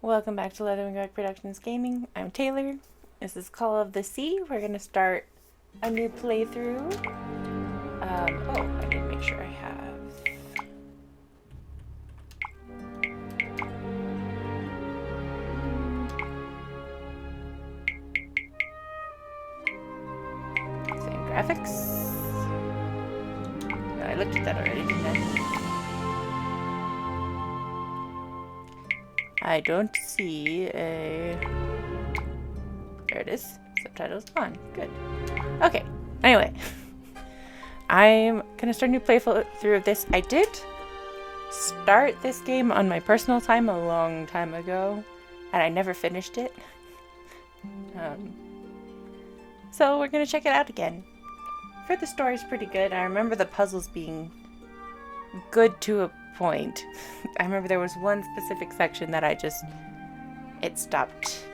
Welcome back to Leatherwing Productions Gaming. I'm Taylor. This is Call of the Sea. We're going to start a new playthrough. I need to make sure I have... Same graphics. No, I looked at that already, didn't I don't see a... There it is. Subtitles on. Good. Okay. Anyway. I'm gonna start a new playthrough of this. I did start this game on my personal time a long time ago, and I never finished it. So we're gonna check it out again. For the story's pretty good. I remember the puzzles being good to a point. I remember there was one specific section that it stopped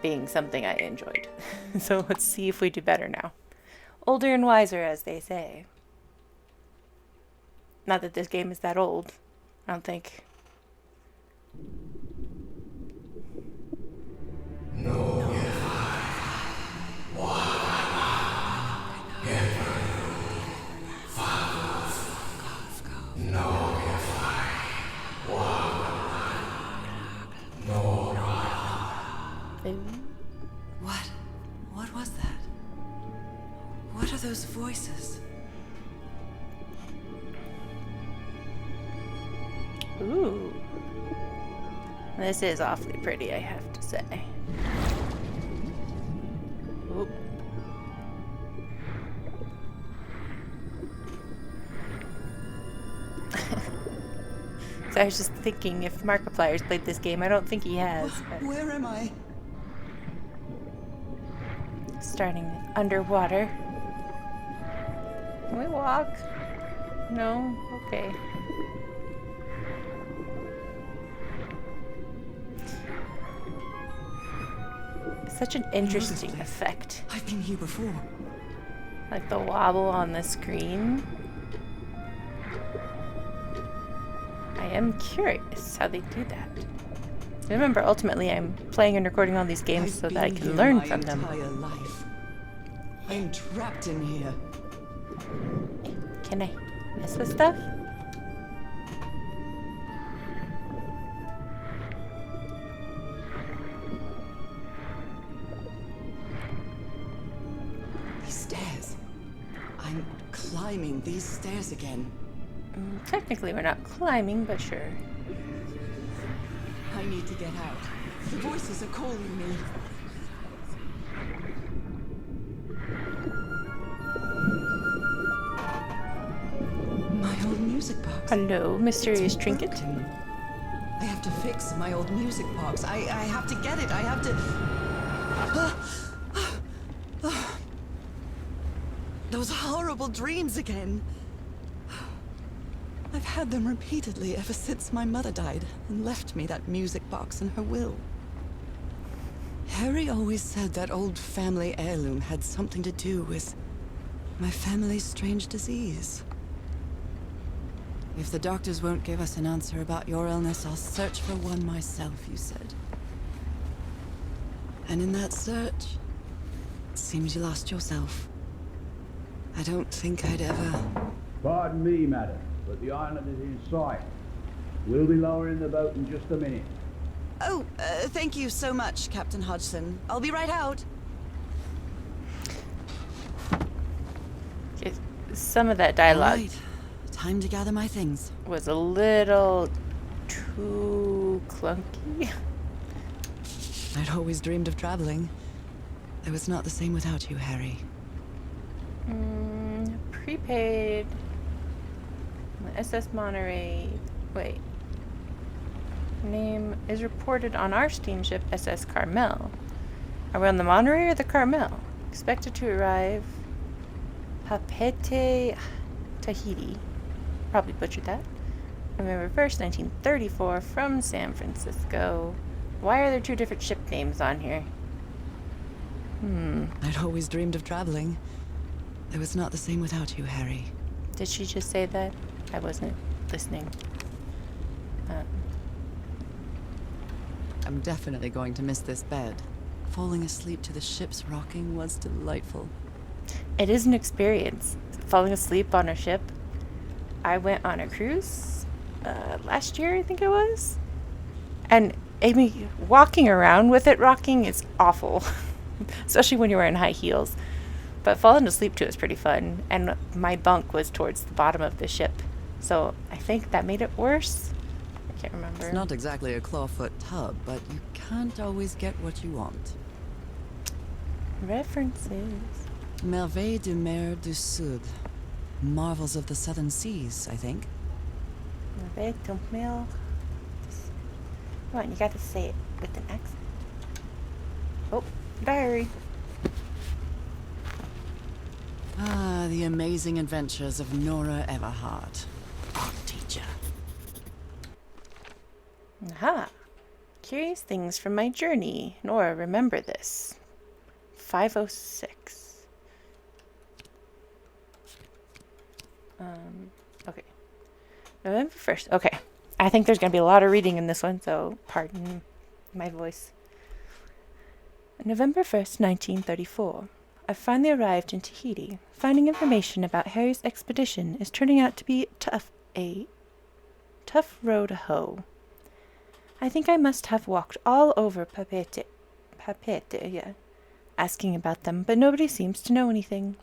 being something I enjoyed. So let's see if we do better now. Older and wiser, as they say. Not that this game is that old, I don't think. What was that? What are those voices? Ooh. This is awfully pretty, I have to say. Ooh. So I was just thinking if Markiplier's played this game. I don't think he has. Where am I? Starting underwater. Can we walk? No? Okay. Such an interesting effect. I've been here before. Like the wobble on the screen. I am curious how they do that. Remember, ultimately, I'm playing and recording all these games so that I can learn from them. Life. I'm trapped in here. Can I mess with stuff? These stairs. I'm climbing these stairs again. Technically, we're not climbing, but sure. I need to get out. The voices are calling me. My old music box. Hello, mysterious trinket. I have to fix my old music box. I have to get it. I have to... Those horrible dreams again. I've had them repeatedly ever since my mother died and left me that music box in her will. Harry always said that old family heirloom had something to do with my family's strange disease. If the doctors won't give us an answer about your illness, I'll search for one myself, you said. And in that search, it seems you lost yourself. I don't think I'd ever... Pardon me, madam, but the island is in sight. We'll be lowering the boat in just a minute. Oh, thank you so much, Captain Hodgson. I'll be right out. Some of that dialogue Right. Time to gather my things. was a little too clunky. I'd always dreamed of traveling. It was not the same without you, Harry. Prepaid. The SS Monterey. Wait. Name is reported on our steamship SS Carmel. Are we on the Monterey or the Carmel? Expected to arrive Papeete, Tahiti. Probably butchered that. November 1st, 1934, from San Francisco. Why are there two different ship names on here? I'd always dreamed of traveling. It was not the same without you, Harry. Did she just say that? I wasn't listening. I'm definitely going to miss this bed. Falling asleep to the ship's rocking was delightful. It is an experience. Falling asleep on a ship. I went on a cruise last year, I think it was. And Amy, walking around with it rocking is awful, especially when you're wearing high heels. But falling asleep to it is pretty fun. And my bunk was towards the bottom of the ship, so I think that made it worse. I can't remember. It's not exactly a clawfoot tub, but you can't always get what you want. References. Merveilles de mer du Sud. Marvels of the Southern Seas, I think. Come on, you gotta say it with an accent. Oh, diary. Ah, the amazing adventures of Nora Everhart, art teacher. Aha. Curious things from my journey. Nora, remember this. 506. Okay. November 1st. Okay. I think there's going to be a lot of reading in this one, so pardon my voice. November 1st, 1934. I've finally arrived in Tahiti. Finding information about Harry's expedition is turning out to be a tough row to hoe. I think I must have walked all over Papeete, asking about them, but nobody seems to know anything.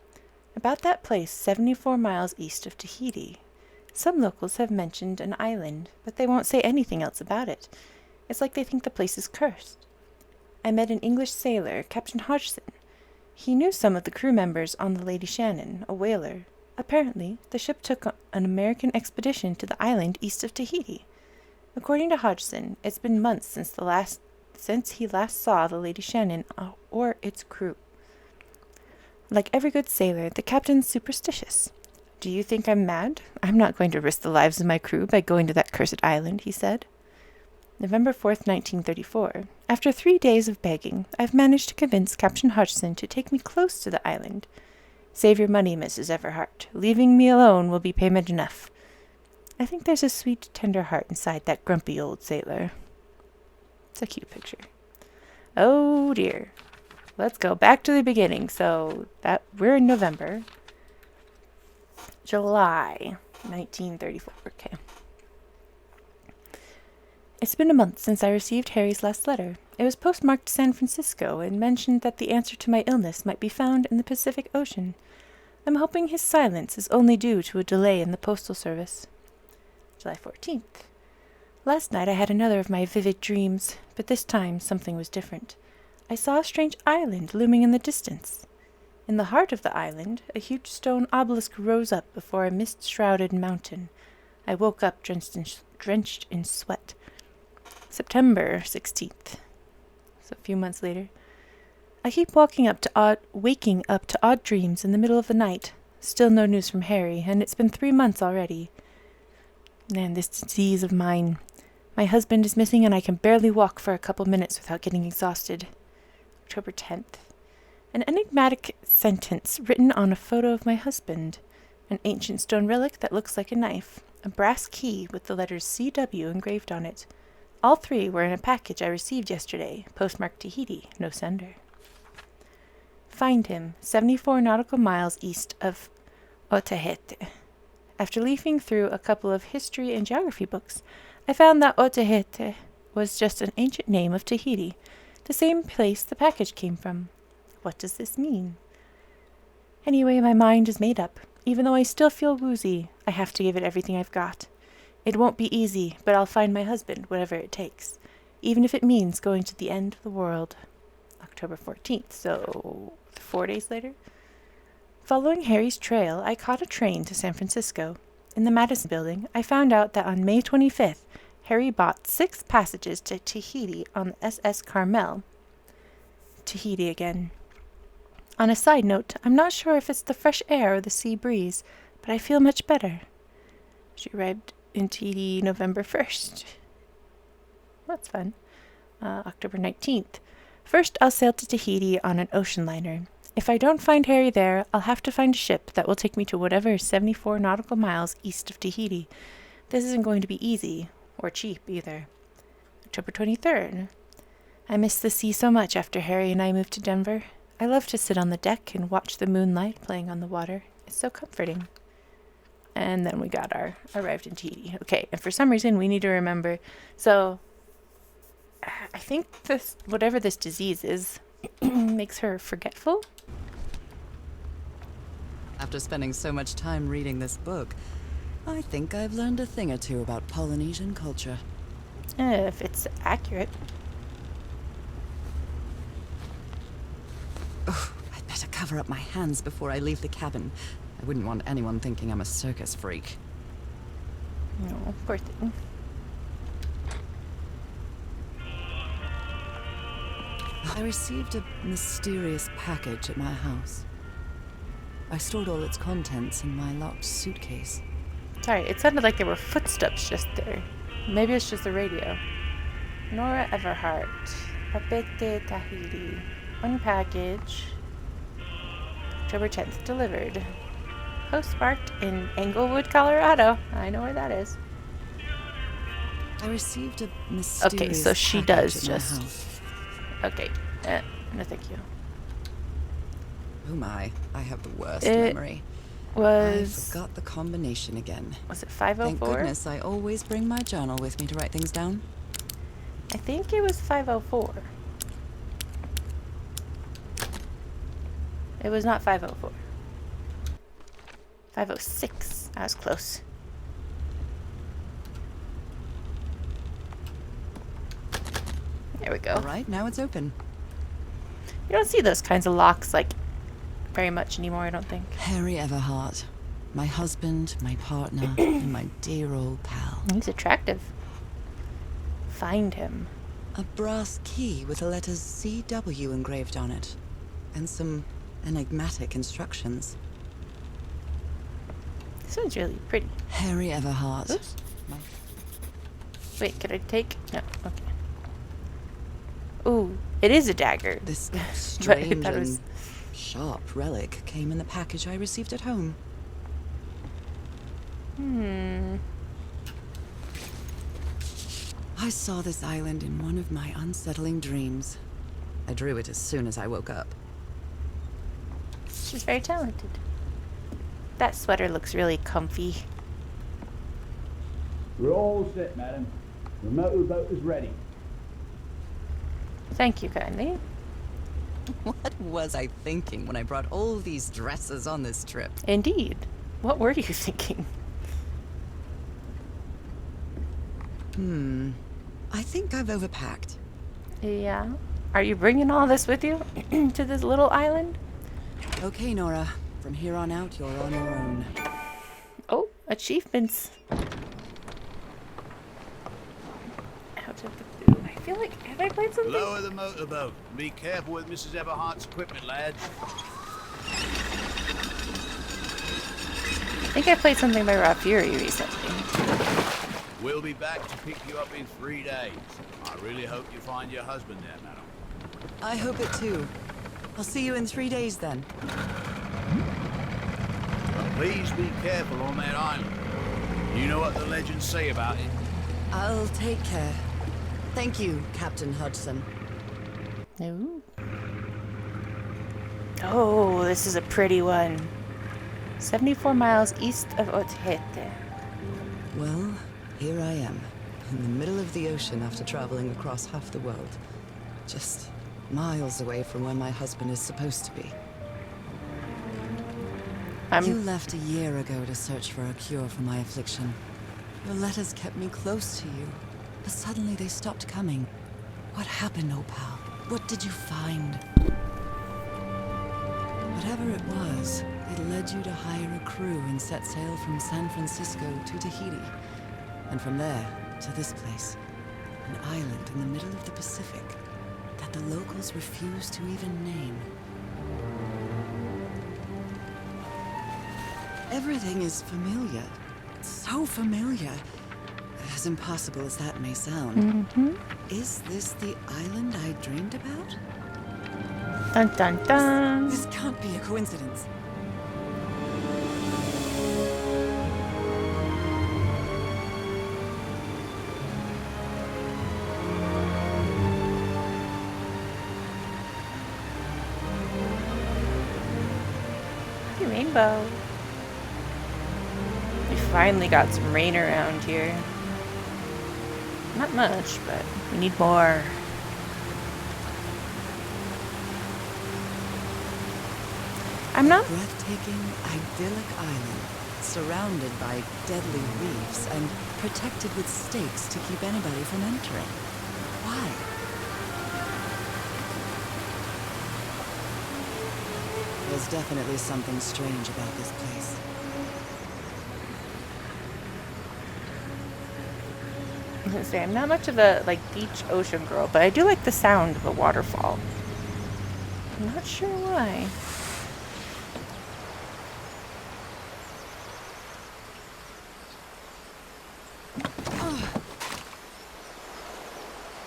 About that place 74 miles east of Tahiti. Some locals have mentioned an island, but they won't say anything else about it. It's like they think the place is cursed. I met an English sailor, Captain Hodgson. He knew some of the crew members on the Lady Shannon, a whaler. Apparently, the ship took an American expedition to the island east of Tahiti. According to Hodgson, it's been months since he last saw the Lady Shannon or its crew. Like every good sailor, the captain's superstitious. Do you think I'm mad? I'm not going to risk the lives of my crew by going to that cursed island, he said. November 4th, 1934. After 3 days of begging, I've managed to convince Captain Hodgson to take me close to the island. Save your money, Mrs. Everhart. Leaving me alone will be payment enough. I think there's a sweet, tender heart inside that grumpy old sailor. It's a cute picture. Oh, dear. Let's go back to the beginning. So that we're in November. July 1934. Okay. It's been a month since I received Harry's last letter. It was postmarked San Francisco and mentioned that the answer to my illness might be found in the Pacific Ocean. I'm hoping his silence is only due to a delay in the postal service. July 14th. Last night I had another of my vivid dreams, but this time something was different. I saw a strange island looming in the distance. In the heart of the island, a huge stone obelisk rose up before a mist-shrouded mountain. I woke up drenched in sweat. September 16th. So a few months later. I keep waking up to odd dreams in the middle of the night. Still no news from Harry, and it's been 3 months already. And this disease of mine. My husband is missing, and I can barely walk for a couple minutes without getting exhausted. October 10th. An enigmatic sentence written on a photo of my husband. An ancient stone relic that looks like a knife. A brass key with the letters CW engraved on it. All 3 were in a package I received yesterday, postmarked Tahiti, no sender. Find him, 74 nautical miles east of Otaheite. After leafing through a couple of history and geography books, I found that Otaheite was just an ancient name of Tahiti, the same place the package came from. What does this mean? Anyway, my mind is made up. Even though I still feel woozy, I have to give it everything I've got. It won't be easy, but I'll find my husband, whatever it takes, even if it means going to the end of the world. October 14th, so 4 days later. Following Harry's trail, I caught a train to San Francisco. In the Madison Building, I found out that on May 25th, Harry bought 6 passages to Tahiti on the SS Carmel. Tahiti again. On a side note, I'm not sure if it's the fresh air or the sea breeze, but I feel much better. She arrived in Tahiti November 1st. That's fun. October 19th. First, I'll sail to Tahiti on an ocean liner. If I don't find Harry there, I'll have to find a ship that will take me to whatever is 74 nautical miles east of Tahiti. This isn't going to be easy, or cheap either. October 23rd. I miss the sea so much after Harry and I moved to Denver. I love to sit on the deck and watch the moonlight playing on the water. It's so comforting. And then we arrived in Tahiti. Okay, and for some reason we need to remember. So I think whatever this disease is, makes her forgetful. After spending so much time reading this book, I think I've learned a thing or two about Polynesian culture. If it's accurate. Oh, I'd better cover up my hands before I leave the cabin. I wouldn't want anyone thinking I'm a circus freak. No, poor thing. I received a mysterious package at my house. I stored all its contents in my locked suitcase. Sorry, it sounded like there were footsteps just there. Maybe it's just the radio. Nora Everhart, Papeete, Tahiti. One package. October 10th, delivered. Postmarked in Englewood, Colorado. I know where that is. I received a mysterious Okay, so she package does at my just... house. Okay. No, thank you. Oh my, I have the worst It memory. I was... forgot the combination again. Was it Thank 504? goodness I always bring my journal with me to write things down. I think it was 504. It was not 504. 506. I was close. There we go. All right, now it's open. You don't see those kinds of locks, like, very much anymore, I don't think. Harry Everhart. My husband, my partner, and my dear old pal. He's attractive. Find him. A brass key with the letters CW engraved on it. And some enigmatic instructions. This one's really pretty. Harry Everhart. Oops. Wait, can I take? No, okay. Ooh, it is a dagger. This But I strange thought it was... and sharp relic came in the package I received at home. I saw this island in one of my unsettling dreams. I drew it as soon as I woke up. She's very talented. That sweater looks really comfy. We're all set, madam. The motorboat is ready. Thank you kindly. What was I thinking when I brought all these dresses on this trip? Indeed. What were you thinking? I think I've overpacked. Yeah. Are you bringing all this with you to this little island? Okay, Nora. From here on out, you're on your own. Oh, achievements. Out of the blue. I feel like, have I played something? Lower the motorboat. Be careful with Mrs. Everhart's equipment, lads. I think I played something by Raw Fury recently. We'll be back to pick you up in 3 days. I really hope you find your husband there, madam. I hope it too. I'll see you in 3 days then. Please be careful on that island. You know what the legends say about it. I'll take care. Thank you, Captain Hudson. Ooh. Oh, this is a pretty one. 74 miles east of Otehete. Well, here I am, in the middle of the ocean after traveling across half the world. Just miles away from where my husband is supposed to be. You left a year ago to search for a cure for my affliction. Your letters kept me close to you, but suddenly they stopped coming. What happened, Opal? What did you find? Whatever it was, it led you to hire a crew and set sail from San Francisco to Tahiti. And from there, to this place. An island in the middle of the Pacific that the locals refuse to even name. Everything is familiar. So familiar. As impossible as that may sound. Is this the island I dreamed about? Dun dun dun. This can't be a coincidence. Rainbow. We finally got some rain around here. Not much, but we need more. I'm not Breathtaking, idyllic island, surrounded by deadly reefs and protected with stakes to keep anybody from entering. Why? There's definitely something strange about this place. I was gonna say, I'm not much of a beach ocean girl, but I do like the sound of a waterfall. I'm not sure why.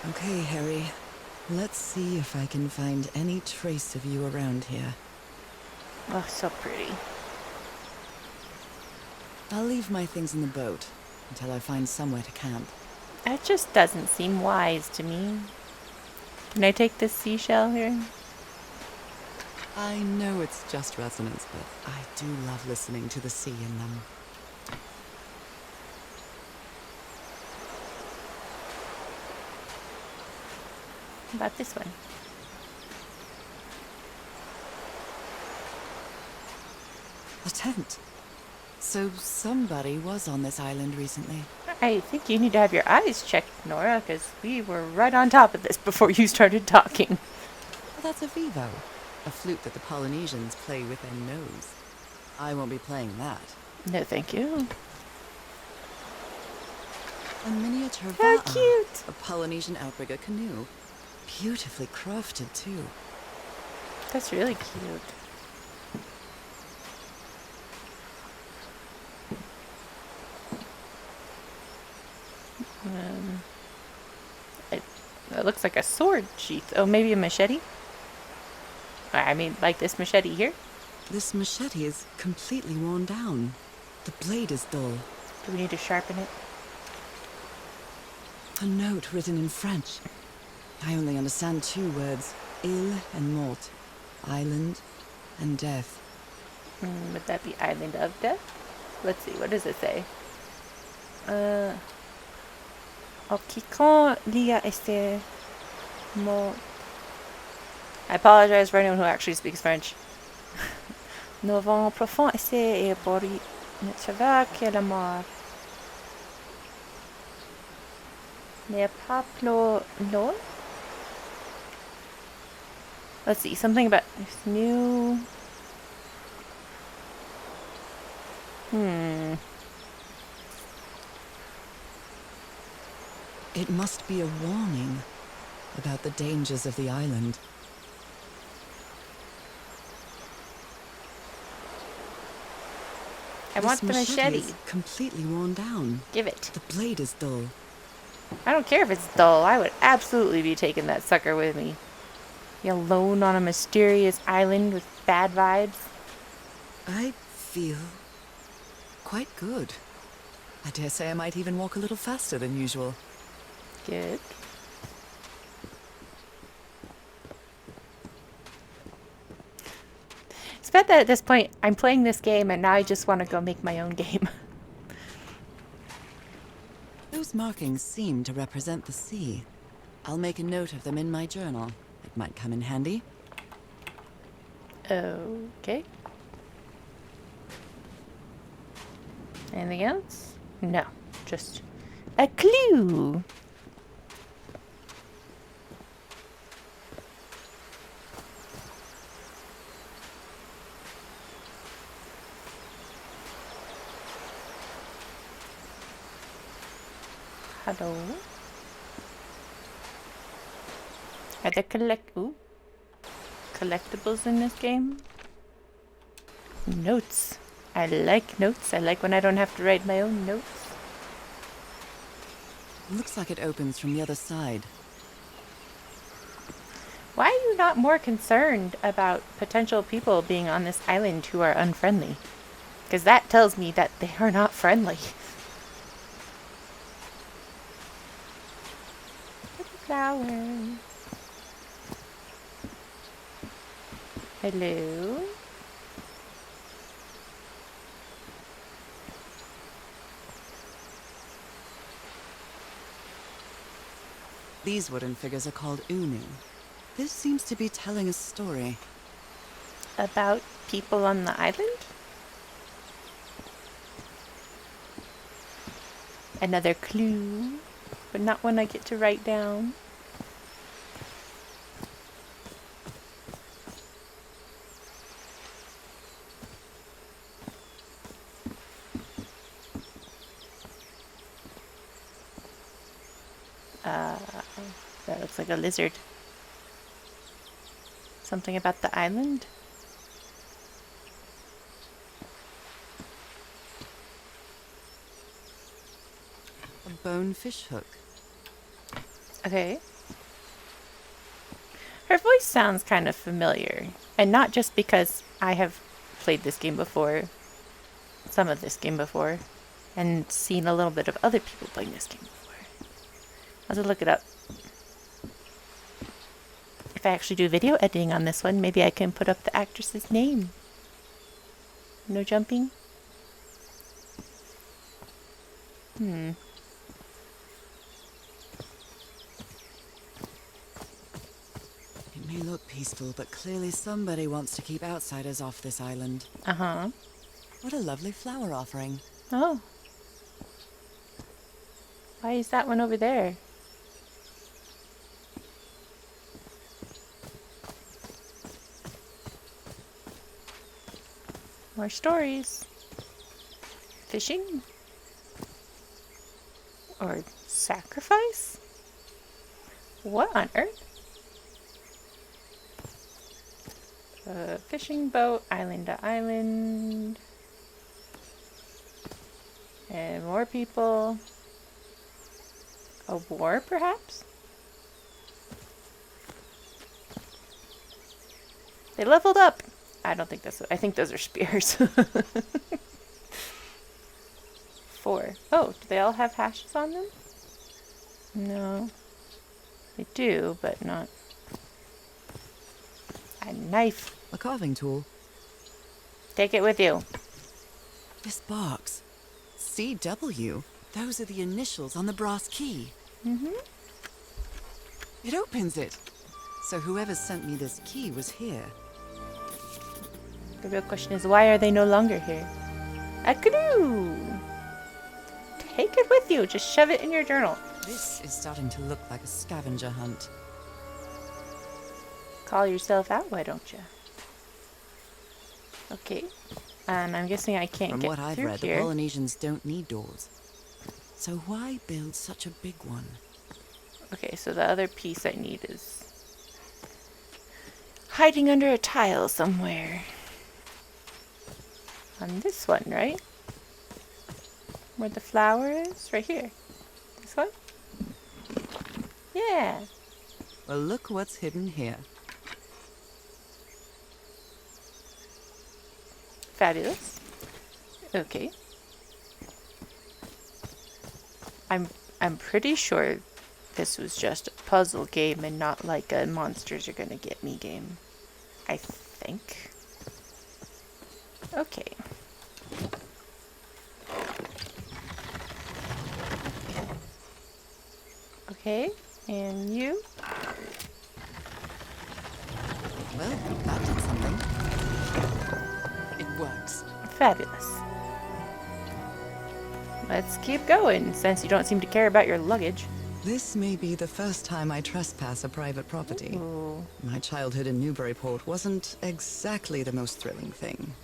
Okay, Harry. Let's see if I can find any trace of you around here. Oh, so pretty. I'll leave my things in the boat until I find somewhere to camp. That just doesn't seem wise to me. Can I take this seashell here? I know it's just resonance, but I do love listening to the sea in them. How about this one? A tent. So somebody was on this island recently. I think you need to have your eyes checked, Nora, because we were right on top of this before you started talking. Well, that's a vivo. A flute that the Polynesians play with their nose. I won't be playing that. No, thank you. A miniature How va'a, cute! a Polynesian outrigger canoe. Beautifully crafted, too. That's really cute. It looks like a sword sheath. Oh, maybe a machete? I mean, like this machete here? This machete is completely worn down. The blade is dull. Do we need to sharpen it? A note written in French. I only understand 2 words. Île and mort. Island and death. Would that be Island of Death? Let's see, what does it say? Quiconque lia este mort. I apologize for anyone who actually speaks French. Nos vents profonds essaient et pour ne savoir que la mort. N'est pas plus loin? Let's see, something about this new... It must be a warning about the dangers of the island. I want the machete. Is completely worn down. Give it. The blade is dull. I don't care if it's dull. I would absolutely be taking that sucker with me. You alone on a mysterious island with bad vibes? I feel quite good. I dare say I might even walk a little faster than usual. Good. It's bad that at this point I'm playing this game and now I just want to go make my own game. Those markings seem to represent the sea. I'll make a note of them in my journal. It might come in handy. Okay. Anything else? No. Just a clue. Hello. Are there collectibles in this game? Notes. I like notes. I like when I don't have to write my own notes. Looks like it opens from the other side. Why are you not more concerned about potential people being on this island who are unfriendly? Because that tells me that they are not friendly. Pretty flowers. Hello? These wooden figures are called Unu. This seems to be telling a story. About people on the island? Another clue, but not one I get to write down. That looks like a lizard. Something about the island? A bonefish hook. Okay. Her voice sounds kind of familiar. And not just because I have played this game before, some of this game before, and seen a little bit of other people playing this game before. I'll have to look it up. If I actually do video editing on this one, maybe I can put up the actress's name. No jumping? It may look peaceful, but clearly somebody wants to keep outsiders off this island. Uh-huh. What a lovely flower offering. Oh. Why is that one over there? More stories. Fishing? Or sacrifice? What on earth? Fishing boat, island to island. And more people. A war, perhaps? They leveled up! I don't think that's... I think those are spears. 4. Oh, do they all have hashes on them? No. They do, but not... A knife. A carving tool. Take it with you. This box. CW. Those are the initials on the brass key. Mm-hmm. It opens it. So whoever sent me this key was here. The real question is, why are they no longer here? A clue! Take it with you. Just shove it in your journal. This is starting to look like a scavenger hunt. Call yourself out, why don't you? Okay. And I'm guessing I can't From get what I've through read, here. the Polynesians don't need doors. So why build such a big one? Okay, so the other piece I need is hiding under a tile somewhere. On this one, right? Where the flower is? Right here. This one? Yeah. Well, look what's hidden here. Fabulous. Okay. I'm pretty sure this was just a puzzle game and not like a monsters are gonna get me game. I think. Okay. Okay, and you? Well, that did something. It works. Fabulous. Let's keep going, since you don't seem to care about your luggage. This may be the first time I trespass a private property. Ooh. My childhood in Newburyport wasn't exactly the most thrilling thing.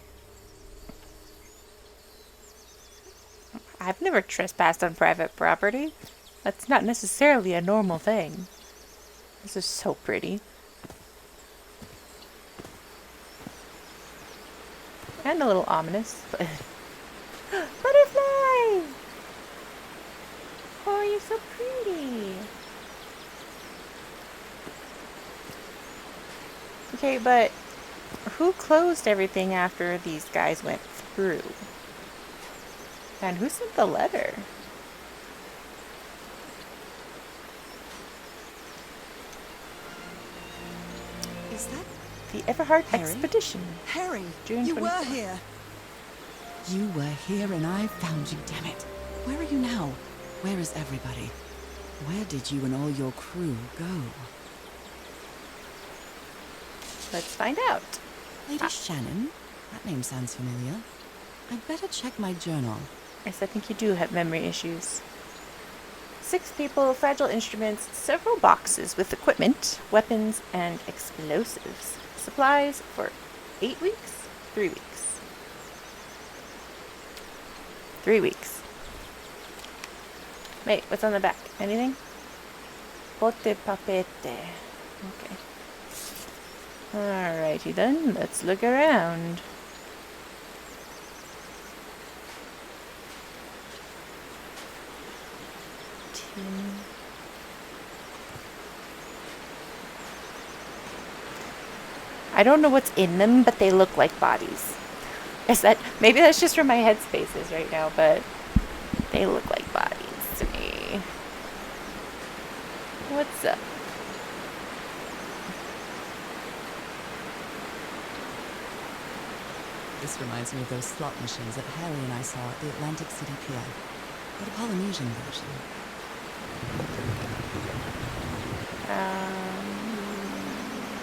I've never trespassed on private property. That's not necessarily a normal thing. This is so pretty. And a little ominous, but... Butterfly! Oh, you're so pretty. Okay, but who closed everything after these guys went through? And who sent the letter? Is that The Everhard Harry? Expedition. Harry? June You were 24th. here. You were here and I found you, damn it. Where are you now? Where is everybody? Where did you and all your crew go? Let's find out. Lady Shannon? That name sounds familiar. I'd better check my journal. Yes, I think you do have memory issues. 6 people, fragile instruments, several boxes with equipment, weapons, and explosives. Supplies for 8 weeks? 3 weeks. 3 weeks. Wait, what's on the back? Anything? Pote papete. Okay. Alrighty then, let's look around. I don't know what's in them, but they look like bodies. Maybe that's just where my headspace is right now, but they look like bodies to me. What's up? This reminds me of those slot machines that Harry and I saw at the Atlantic City Pier, but a Polynesian version.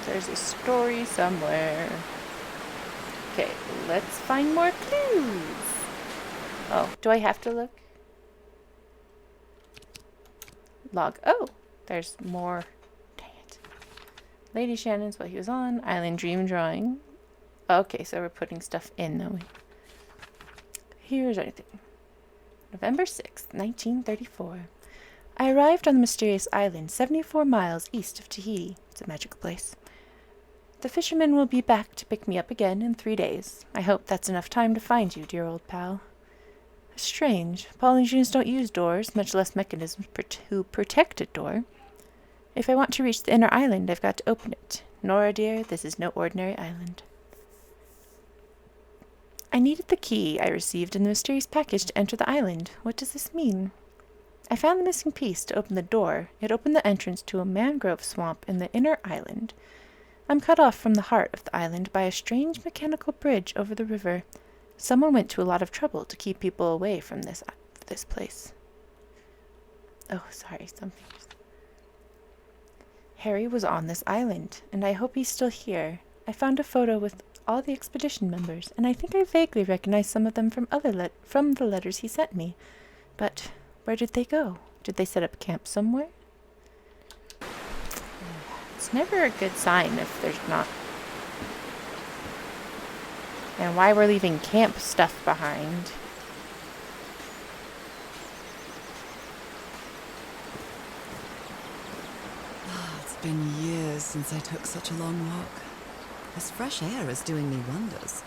There's a story somewhere. Okay, let's find more clues. Oh, do I have to look? Log. Oh, there's more. Dang it. Lady Shannon's what he was on. Island Dream Drawing. Okay, so we're putting stuff in, though. Here's anything. November 6th, 1934. I arrived on the mysterious island 74 miles east of Tahiti. It's a magical place. The fisherman will be back to pick me up again in 3 days. I hope that's enough time to find you, dear old pal. Strange. Polynesians don't use doors, much less mechanisms to protect a door. If I want to reach the inner island, I've got to open it. Nora, dear, this is no ordinary island. I needed the key I received in the mysterious package to enter the island. What does this mean? I found the missing piece to open the door. It opened the entrance to a mangrove swamp in the inner island. I'm cut off from the heart of the island by a strange mechanical bridge over the river. Someone went to a lot of trouble to keep people away from this place. Oh, sorry, something. Harry was on this island, and I hope he's still here. I found a photo with all the expedition members, and I think I vaguely recognize some of them from the letters he sent me. But where did they go? Did they set up camp somewhere? It's never a good sign if there's not. And why we're leaving camp stuff behind. It's been years since I took such a long walk. This fresh air is doing me wonders.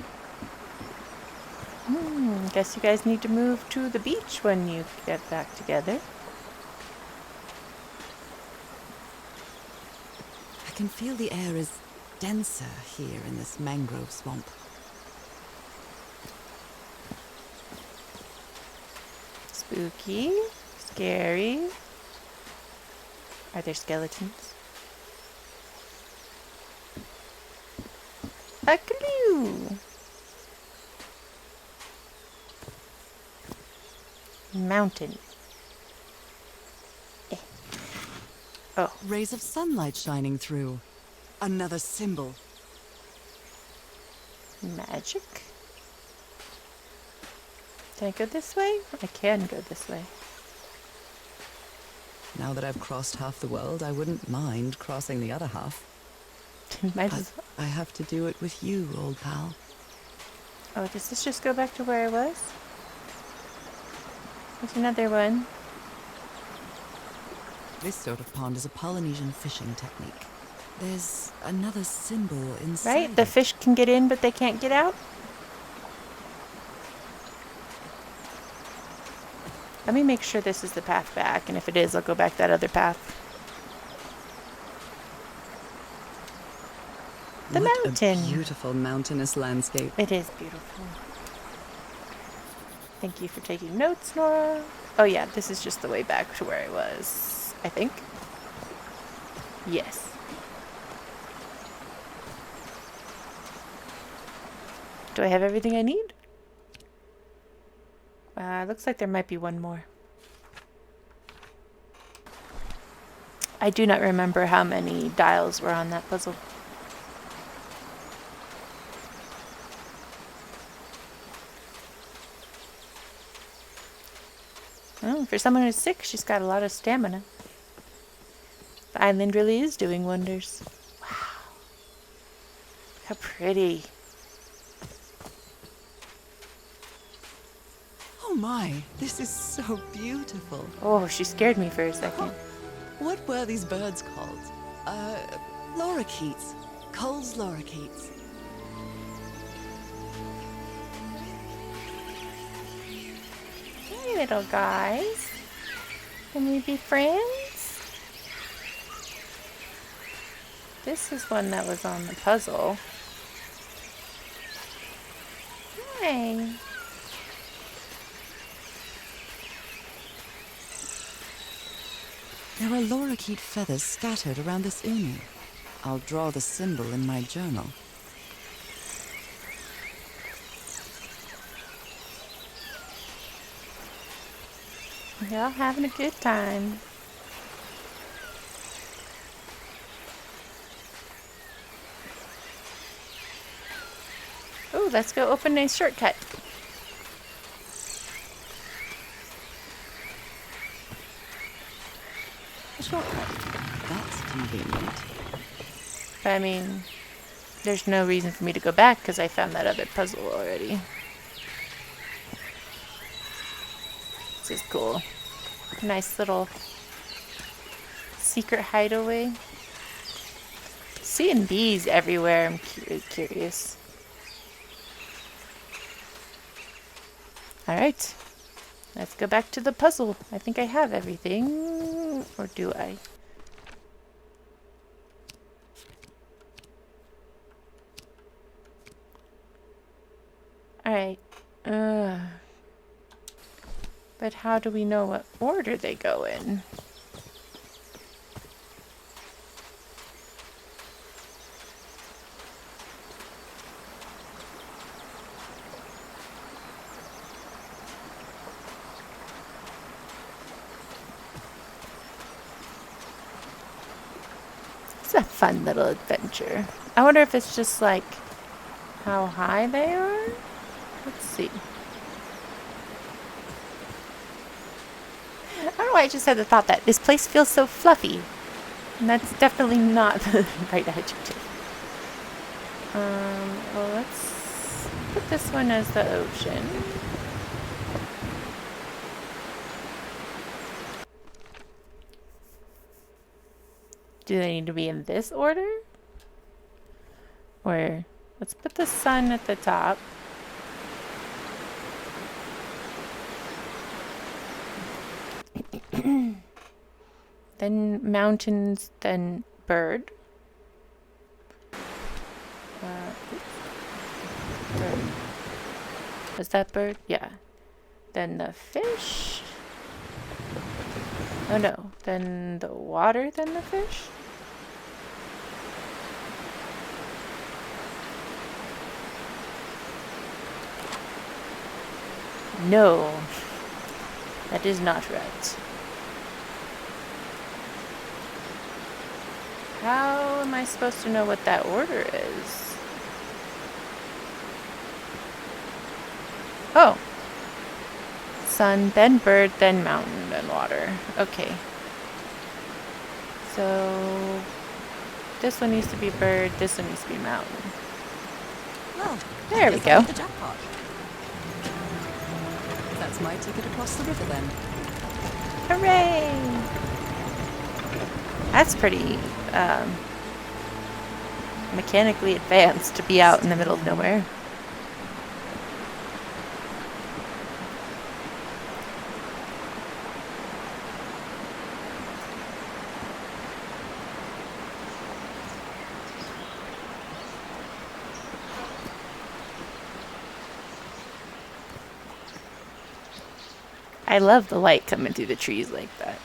Guess you guys need to move to the beach when you get back together. I can feel the air is denser here in this mangrove swamp. Spooky. Scary. Are there skeletons? A clue! Mountain. Oh. Rays of sunlight shining through. Another symbol. Magic? Can I go this way? I can go this way. Now that I've crossed half the world, I wouldn't mind crossing the other half. Might But as well. I have to do it with you, old pal. Oh, does this just go back to where I was? There's another one. This sort of pond is a Polynesian fishing technique. There's another symbol inside. Right? The it. fish can get in, but they can't get out? Let me make sure this is the path back, and if it is, I'll go back that other path. The What mountain. a beautiful mountainous landscape. It is beautiful. Thank you for taking notes, Nora. Oh yeah, this is just the way back to where I was, I think. Yes. Do I have everything I need? Looks like there might be one more. I do not remember how many dials were on that puzzle. Oh, for someone who's sick, she's got a lot of stamina. The island really is doing wonders. Wow. How pretty. Oh my, this is so beautiful. Oh, she scared me for a second. What were these birds called? Lorikeets. Cole's lorikeets. Hey, little guys. Can we be friends? This is one that was on the puzzle. Hi. There are lorikeet feathers scattered around this unu. I'll draw the symbol in my journal. Y'all having a good time. Oh, let's go open a shortcut. A shortcut. That's convenient. But I mean, there's no reason for me to go back because I found that other puzzle already. This is cool. Nice little secret hideaway. Seeing bees everywhere, I'm curious. Alright, let's go back to the puzzle. I think I have everything, or do I? Alright, but how do we know what order they go in? It's a fun little adventure. I wonder if it's just like how high they are? Let's see. I don't know why I just had the thought that this place feels so fluffy. And that's definitely not the right adjective. Well, let's put this one as the ocean. Do they need to be in this order? Or let's put the sun at the top. Then mountains, then bird. Bird. Was that bird? Yeah. Then the fish. Oh no. Then the water, then the fish. No. That is not right. How am I supposed to know what that order is? Oh. Sun, then bird, then mountain, then water. Okay. So this one needs to be bird, this one needs to be mountain. Well, There we guess I go. hit the jackpot. That's my ticket across the river then. Hooray! That's pretty mechanically advanced to be out in the middle of nowhere. I love the light coming through the trees like that.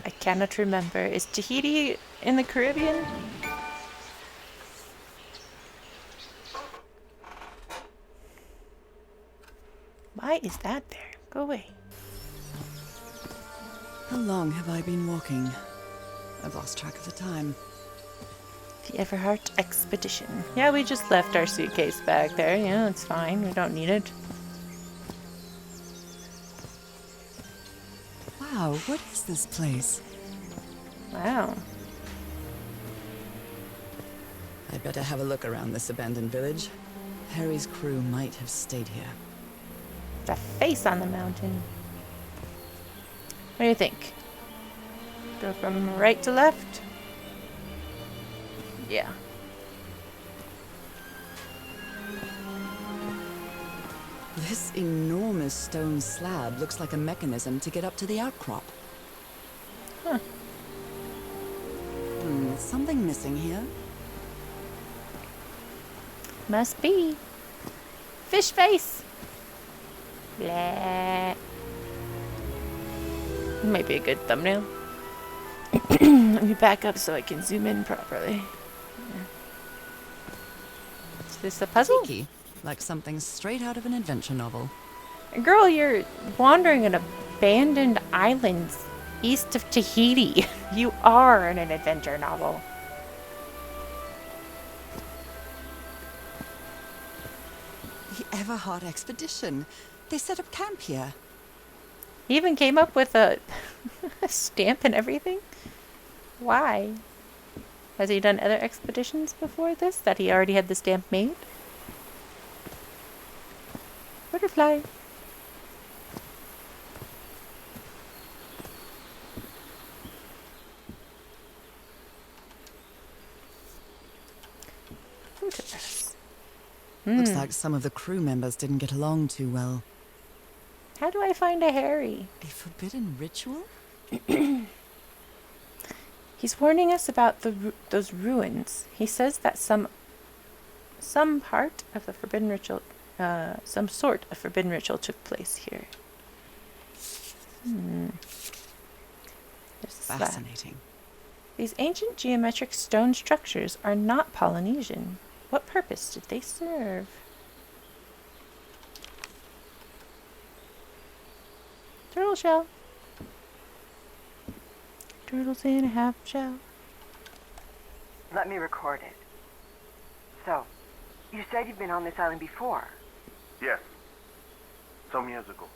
I cannot remember. Is Tahiti in the Caribbean? Why is that there? Go away. How long have I been walking? I've lost track of the time. The Everhart Expedition. Yeah, we just left our suitcase back there. Yeah, it's fine. We don't need it. Wow, what is this place? Wow. I'd better have a look around this abandoned village. Harry's crew might have stayed here. The face on the mountain. What do you think? Go from right to left? Yeah. This enormous stone slab looks like a mechanism to get up to the outcrop. Huh. Something missing here? Must be. Fish face! Blah. Might be a good thumbnail. Let me back up so I can zoom in properly. Is this a puzzle? Tiki, like something straight out of an adventure novel. Girl, you're wandering an abandoned island east of Tahiti. You are in an adventure novel. The Everhart Expedition. They set up camp here. He even came up with a stamp and everything. Why? Has he done other expeditions before this that he already had the stamp made? Butterfly. Photographs. Looks like some of the crew members didn't get along too well. How do I find a Harry? A forbidden ritual? He's warning us about those ruins. He says that some part of the forbidden ritual, some sort of forbidden ritual took place here. There's a slab. Fascinating. These ancient geometric stone structures are not Polynesian. What purpose did they serve? Turtle shell. Turtles in a half shell. Let me record it. So, you said you've been on this island before. Yes. Some years ago.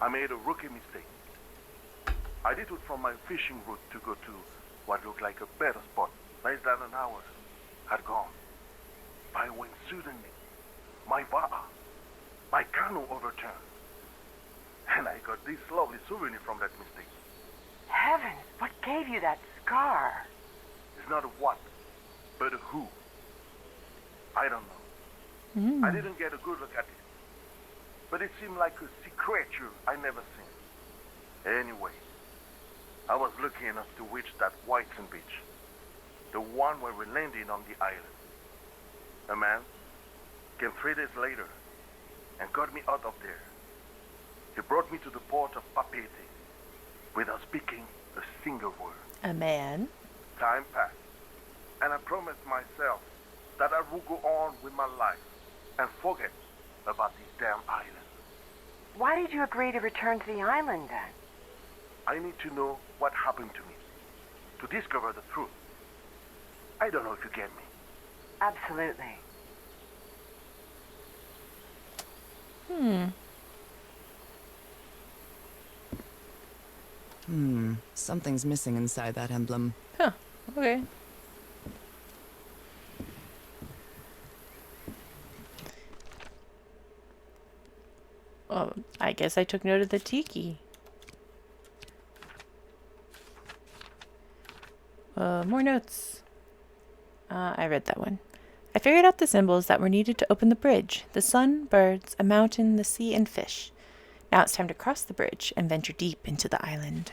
I made a rookie mistake. I detoured from my fishing route to go to what looked like a better spot. Less than an hour had gone. By when suddenly, my ba'a, my canoe overturned. And I got this lovely souvenir from that mistake. Heavens, what gave you that scar? It's not a what, but a who. I don't know. I didn't get a good look at it. But it seemed like a sea creature I never seen. Anyway, I was lucky enough to reach that white sand beach. The one where we landed on the island. A man came 3 days later and got me out of there. He brought me to the port of Papeete without speaking a single word. A man. Time passed, and I promised myself that I would go on with my life and forget about this damn island. Why did you agree to return to the island then? I need to know what happened to me, to discover the truth. I don't know if you get me. Absolutely. Something's missing inside that emblem. Huh. Okay. Well, I guess I took note of the tiki. More notes. I read that one. I figured out the symbols that were needed to open the bridge. The sun, birds, a mountain, the sea, and fish. Now it's time to cross the bridge and venture deep into the island.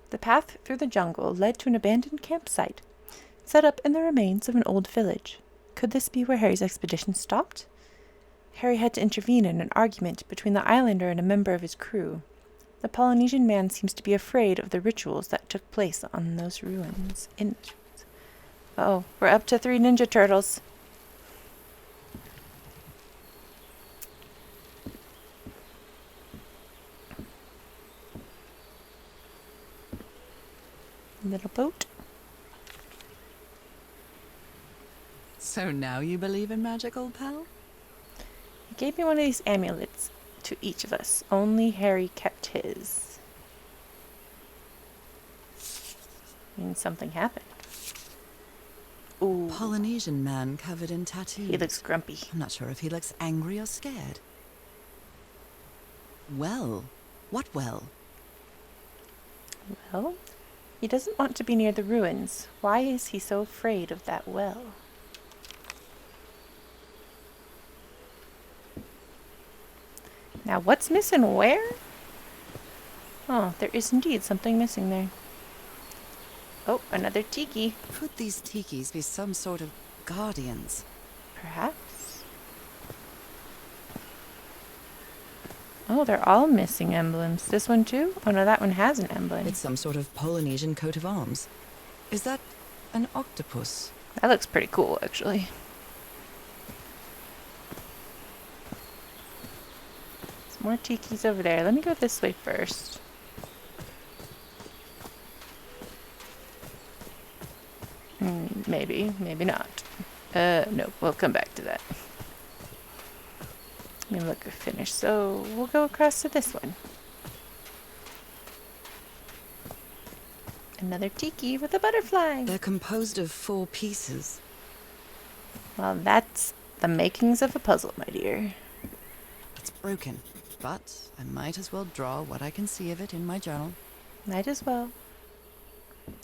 The path through the jungle led to an abandoned campsite, set up in the remains of an old village. Could this be where Harry's expedition stopped? Harry had to intervene in an argument between the islander and a member of his crew. The Polynesian man seems to be afraid of the rituals that took place on those ruins. Uh-oh, we're up to 3 Ninja Turtles. Little boat. So now you believe in magic, old pal? He gave me one of these amulets to each of us. Only Harry kept his. Means something happened. Ooh. Polynesian man covered in tattoos. He looks grumpy. I'm not sure if he looks angry or scared. Well, what well? Well, he doesn't want to be near the ruins. Why is he so afraid of that well? Now, what's missing where? Oh, there is indeed something missing there. Oh, another tiki. Could these tikis be some sort of guardians? Perhaps. Oh, they're all missing emblems. This one too? Oh no, that one has an emblem. It's some sort of Polynesian coat of arms. Is that an octopus? That looks pretty cool, actually. There's more tikis over there. Let me go this way first. Maybe, maybe not. No, we'll come back to that. Let me look at finish. So, we'll go across to this one. Another tiki with a butterfly. They're composed of 4 pieces. Well, that's the makings of a puzzle, my dear. It's broken, but I might as well draw what I can see of it in my journal. Might as well.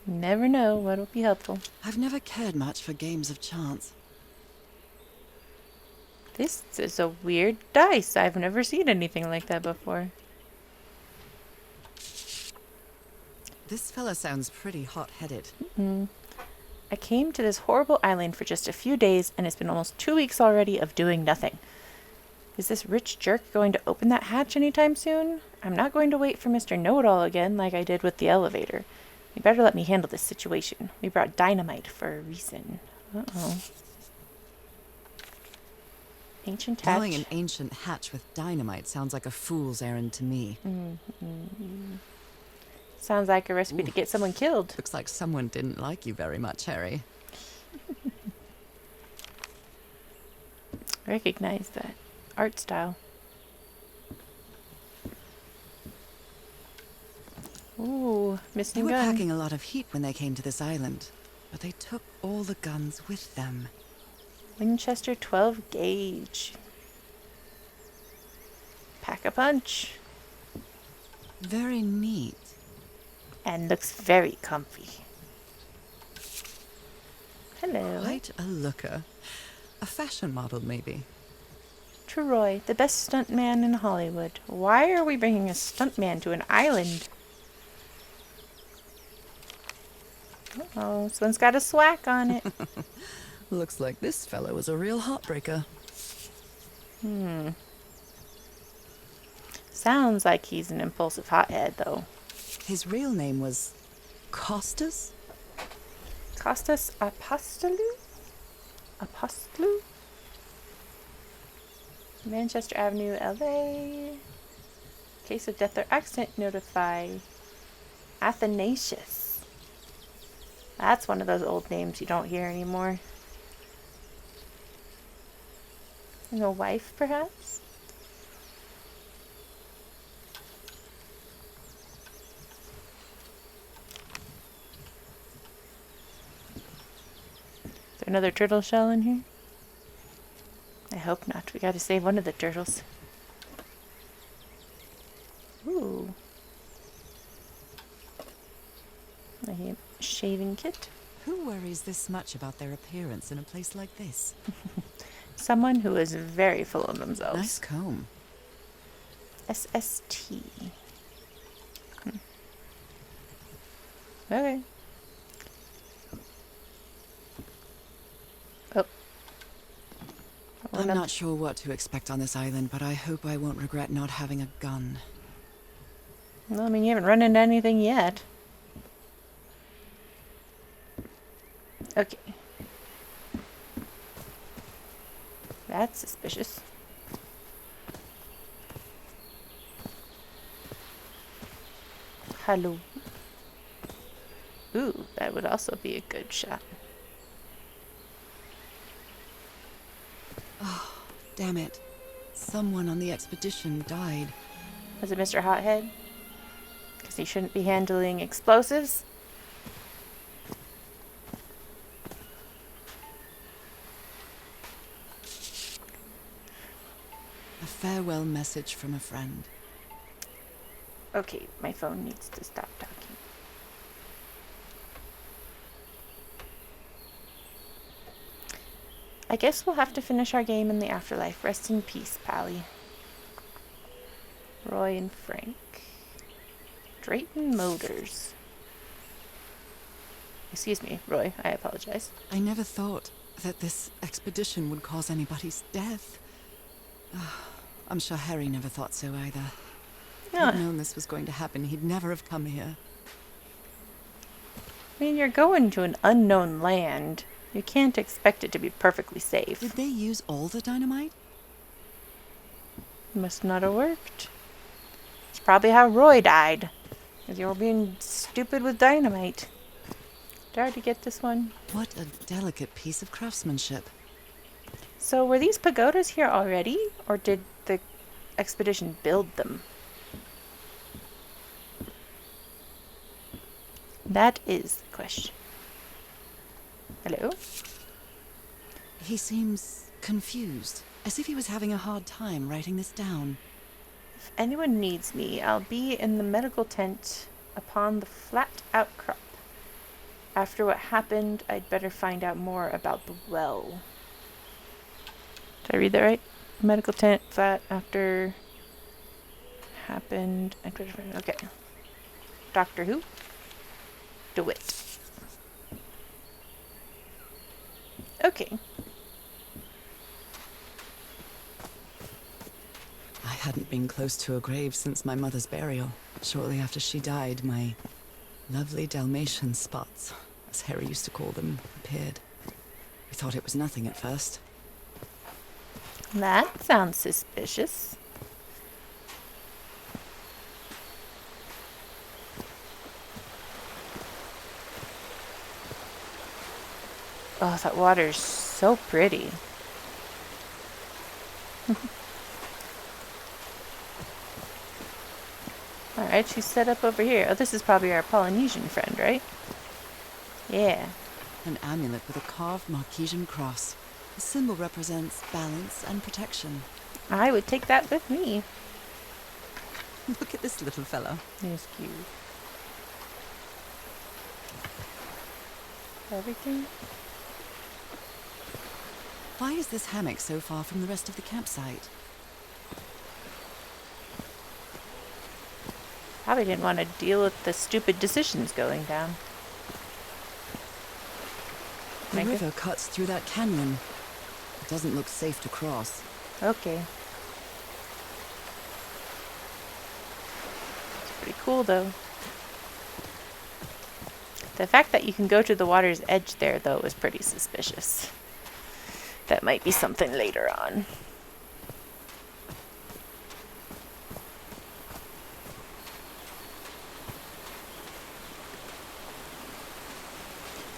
Never know what'll be helpful. I've never cared much for games of chance. This is a weird dice. I've never seen anything like that before. This fella sounds pretty hot-headed. I came to this horrible island for just a few days, and it's been almost 2 weeks already of doing nothing. Is this rich jerk going to open that hatch anytime soon? I'm not going to wait for Mr. Know-It-All again like I did with the elevator. You better let me handle this situation. We brought dynamite for a reason. Uh-oh. Ancient hatch. Filling an ancient hatch with dynamite sounds like a fool's errand to me. Sounds like a recipe to get someone killed. Looks like someone didn't like you very much, Harry. Recognize that art style. Ooh, They missing were gun. packing a lot of heat when they came to this island, but they took all the guns with them. Winchester 12 gauge. Pack a punch. Very neat. And looks very comfy. Hello. Quite a looker. A fashion model, maybe. Troy, the best stuntman in Hollywood. Why are we bringing a stuntman to an island? Uh-oh, this one's got a swack on it. Looks like this fellow was a real heartbreaker. Sounds like he's an impulsive hothead, though. His real name was Costas? Costas Apostolou? Apostolou? Manchester Avenue, LA. Case of death or accident, notify Athanasius. That's one of those old names you don't hear anymore. No wife, perhaps? Is there another turtle shell in here? I hope not. We gotta save one of the turtles. Ooh. A shaving kit. Who worries this much about their appearance in a place like this? Someone who is very full of themselves. Nice comb. SST. Okay. Oh. I'm not sure what to expect on this island, but I hope I won't regret not having a gun. Well, I mean, you haven't run into anything yet. Okay. That's suspicious. Hello. Ooh, that would also be a good shot. Oh, damn it. Someone on the expedition died. Was it Mr. Hothead? Because he shouldn't be handling explosives? A farewell message from a friend. Okay, my phone needs to stop talking. I guess we'll have to finish our game in the afterlife. Rest in peace, Pally. Roy and Frank. Drayton Motors. Excuse me, Roy. I apologize. I never thought that this expedition would cause anybody's death. I'm sure Harry never thought so either. If Yeah. he'd known this was going to happen, he'd never have come here. I mean, you're going to an unknown land. You can't expect it to be perfectly safe. Did they use all the dynamite? Must not have worked. It's probably how Roy died. Because you were being stupid with dynamite. Did I already get this one? What a delicate piece of craftsmanship. So were these pagodas here already? Or did the expedition build them? That is the question. Hello? He seems confused, as if he was having a hard time writing this down. If anyone needs me, I'll be in the medical tent upon the flat outcrop. After what happened, I'd better find out more about the well. Did I read that right? Medical tent, flat, after happened. Okay. Doctor who? DeWitt. Okay. I hadn't been close to a grave since my mother's burial. Shortly after she died, my lovely Dalmatian spots, as Harry used to call them, appeared. We thought it was nothing at first. That sounds suspicious. Oh, that water's so pretty. Alright, she's set up over here. Oh, this is probably our Polynesian friend, right? Yeah. An amulet with a carved Marquesian cross. The symbol represents balance and protection. I would take that with me. Look at this little fella. He's cute. Everything? Why is this hammock so far from the rest of the campsite? Probably didn't want to deal with the stupid decisions going down. The Make it- river cuts through that canyon. It doesn't look safe to cross. Okay. It's pretty cool, though. The fact that you can go to the water's edge there, though, is pretty suspicious. That might be something later on.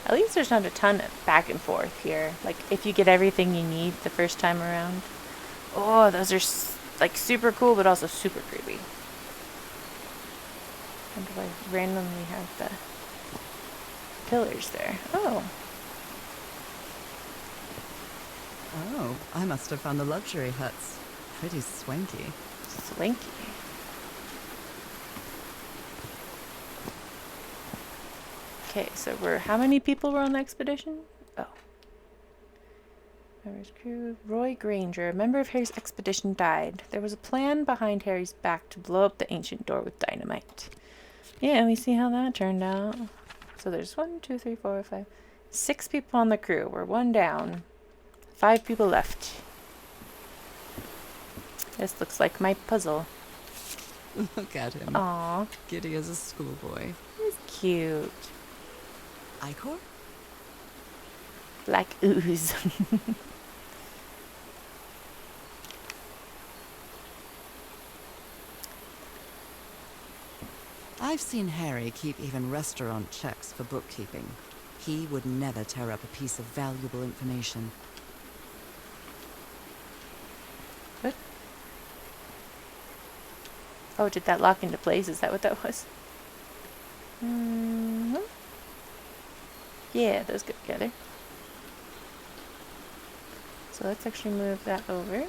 At least there's not a ton of back and forth here. Like, if you get everything you need the first time around. Oh, those are, like, super cool, but also super creepy. And do I randomly have the pillars there? Oh. Oh, I must have found the luxury huts. Pretty swanky. Swanky. Okay, so how many people were on the expedition? Oh. Members crew. Roy Granger, a member of Harry's expedition, died. There was a plan behind Harry's back to blow up the ancient door with dynamite. Yeah, we see how that turned out. So there's 1, 2, 3, 4, 5, 6 people on the crew. We're 1 down. 5 people left. This looks like my puzzle. Look at him. Aww, Giddy as a schoolboy. he's cute. Icor? Black ooze. I've seen Harry keep even restaurant checks for bookkeeping. He would never tear up a piece of valuable information. What? Oh, did that lock into place? Is that what that was? Yeah, those go together. So let's actually move that over.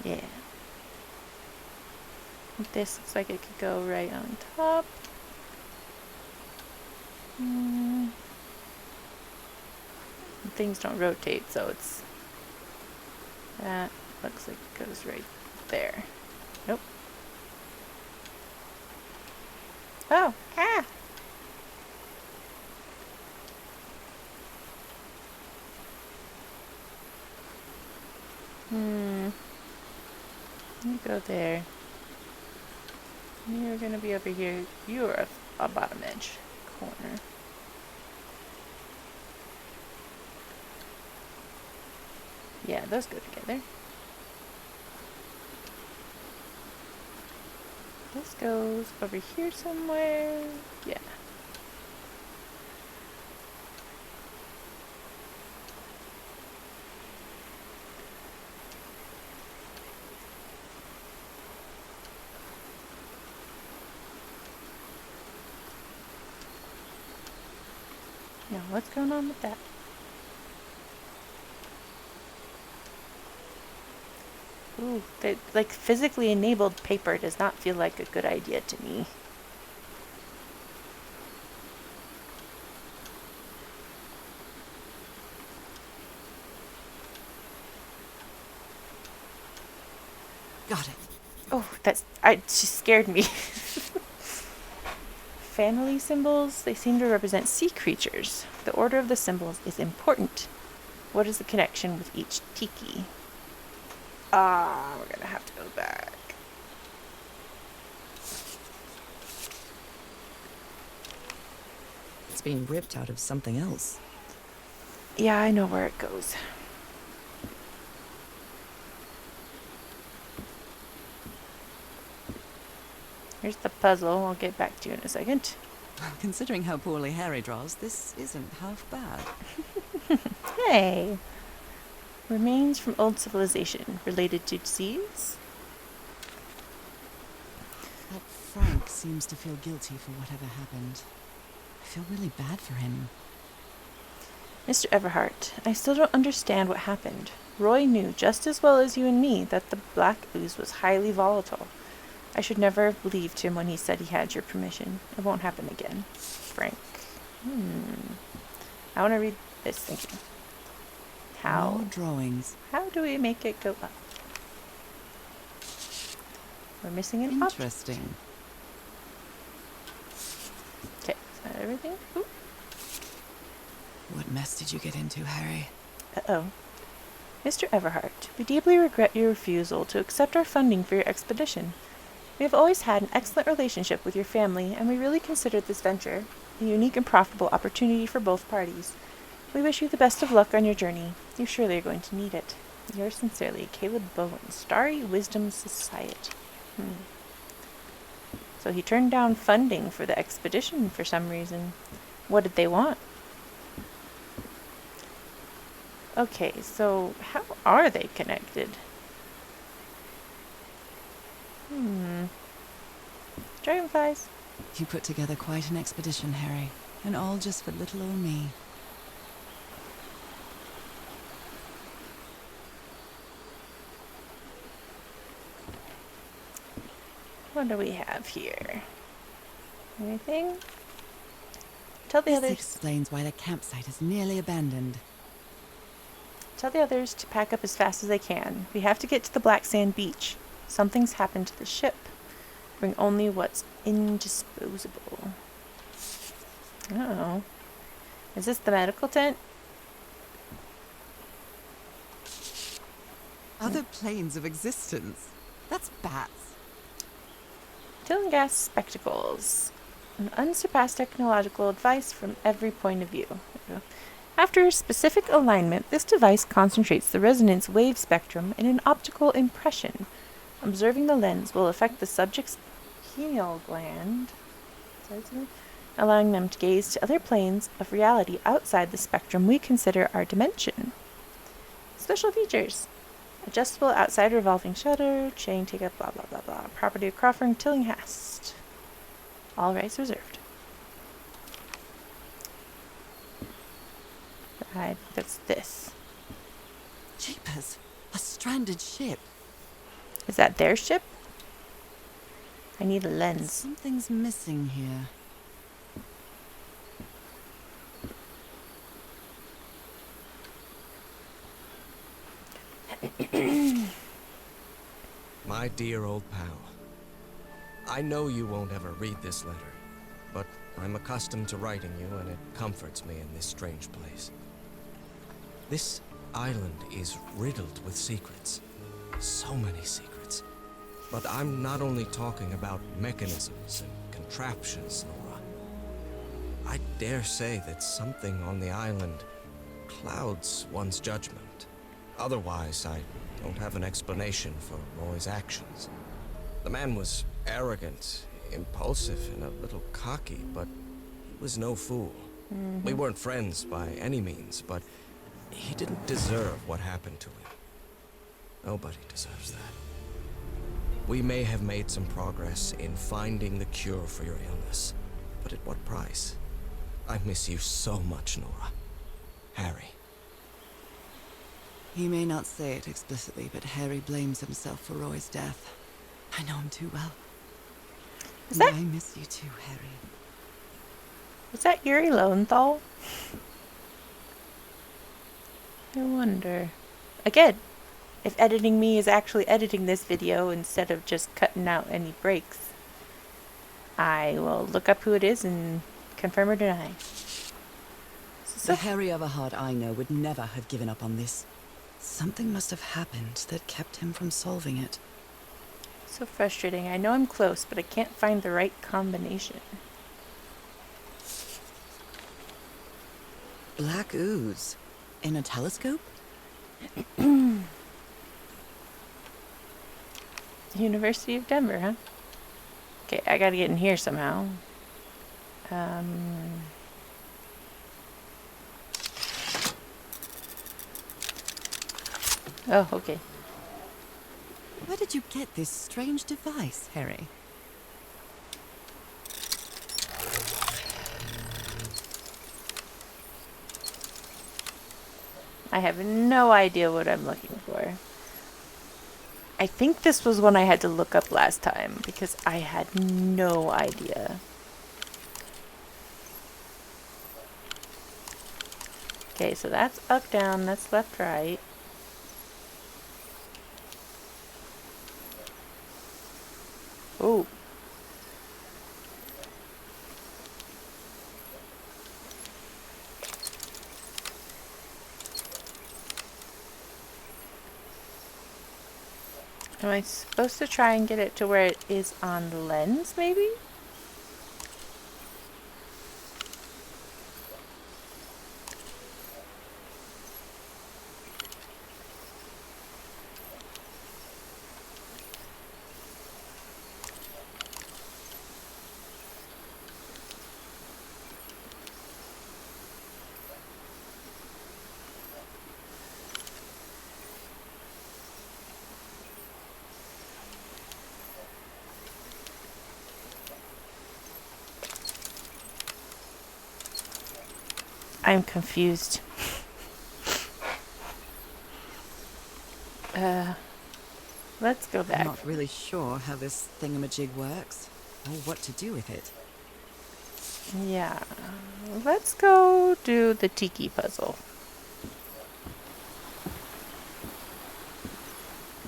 Yeah. This looks like it could go right on top. Things don't rotate, so it's... That looks like it goes right there. Nope. Oh! Ah! You go there. You're gonna be over here. You're a bottom edge corner. Yeah, those go together. This goes over here somewhere. Yeah. Now, what's going on with that? Ooh, that, like, physically enabled paper does not feel like a good idea to me. Got it. Oh, she scared me. Family symbols, they seem to represent sea creatures. The order of the symbols is important. What is the connection with each tiki? We're gonna have to go back. It's being ripped out of something else. Yeah, I know where it goes. Here's the puzzle. I'll get back to you in a second. Considering how poorly Harry draws, this isn't half bad. Hey! Remains from old civilization related to disease? That Frank seems to feel guilty for whatever happened. I feel really bad for him. Mr. Everhart, I still don't understand what happened. Roy knew just as well as you and me that the black ooze was highly volatile. I should never have believed him when he said he had your permission. It won't happen again. Frank. I want to read this thinking. How? More drawings. How do we make it go up? We're missing an object. Interesting. Okay, is that everything? Ooh. What mess did you get into, Harry? Uh-oh. Mr. Everhart, we deeply regret your refusal to accept our funding for your expedition. We have always had an excellent relationship with your family, and we really considered this venture a unique and profitable opportunity for both parties. We wish you the best of luck on your journey. You surely are going to need it. Yours sincerely, Caleb Bowen, Starry Wisdom Society. So he turned down funding for the expedition for some reason. What did they want? Okay, so how are they connected? Dragonflies. You put together quite an expedition, Harry. And all just for little old me. What do we have here? Anything? Tell the This others. explains why the campsite is nearly abandoned. Tell the others to pack up as fast as they can. We have to get to the Black Sand Beach. Something's happened to the ship. Bring only what's indisposable. Oh. Is this the medical tent? Other planes of existence. That's bats. Tillinghast spectacles. An unsurpassed technological advice from every point of view. There we go. After specific alignment, this device concentrates the resonance wave spectrum in an optical impression. Observing the lens will affect the subject's pineal gland, allowing them to gaze to other planes of reality outside the spectrum we consider our dimension. Special features. Adjustable outside revolving shutter, chain take-up, blah blah blah blah. Property of Crawford Tillinghast. All rights reserved. Right, that's this. Jeepers, a stranded ship. Is that their ship? I need a lens. Something's missing here. My dear old pal, I know you won't ever read this letter, but I'm accustomed to writing you and it comforts me in this strange place. This island is riddled with secrets. So many secrets. But I'm not only talking about mechanisms and contraptions, Nora. I dare say that something on the island clouds one's judgment. Otherwise, I don't have an explanation for Roy's actions. The man was arrogant, impulsive, and a little cocky, but he was no fool. We weren't friends by any means, but he didn't deserve what happened to him. Nobody deserves that. We may have made some progress in finding the cure for your illness, but at what price? I miss you so much, Nora. Harry. He may not say it explicitly, but Harry blames himself for Roy's death. I know him too well. Is that- I miss you too, Harry. Was that Yuri Lowenthal? I wonder. Again, if editing me is actually editing this video instead of just cutting out any breaks, I will look up who it is and confirm or deny. The Harry Everhard I know would never have given up on this. Something must have happened that kept him from solving it. So frustrating. I know I'm close, but I can't find the right combination. Black ooze. In a telescope? University of Denver, huh? Okay, I gotta get in here somehow. Oh, okay. Where did you get this strange device, Harry? I have no idea what I'm looking for. I think this was one I had to look up last time because I had no idea. Okay, so that's up, down, that's left, right. Oh. Am I supposed to try and get it to where it is on the lens, maybe? I'm confused. Let's go back. I'm not really sure how this thingamajig works, or what to do with it. Yeah. Let's go do the tiki puzzle.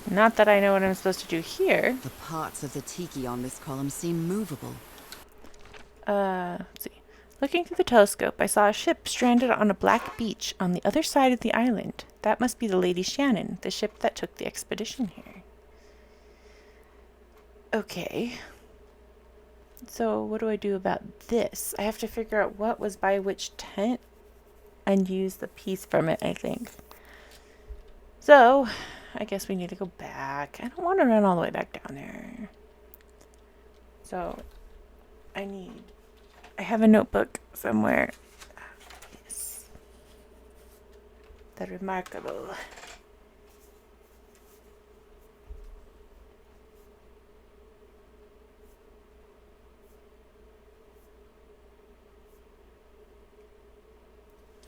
Not that I know what I'm supposed to do here. The parts of the tiki on this column seem movable. Let's see. Looking through the telescope, I saw a ship stranded on a black beach on the other side of the island. That must be the Lady Shannon, the ship that took the expedition here. Okay. So what do I do about this? I have to figure out what was by which tent and use the piece from it, I think. So, I guess we need to go back. I don't want to run all the way back down there. So, I have a notebook somewhere. Yes. The Remarkable.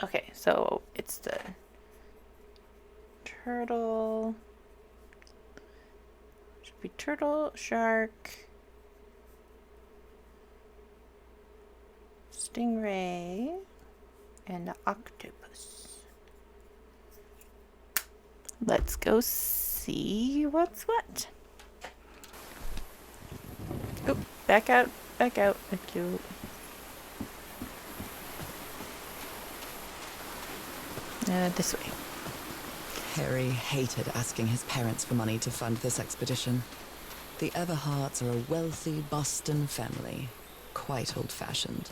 Okay, so it's the turtle. Should be turtle, shark, stingray, and the octopus. Let's go see what's what. Oh, back out, back out. Thank you. This way. Harry hated asking his parents for money to fund this expedition. The Everharts are a wealthy Boston family, quite old-fashioned.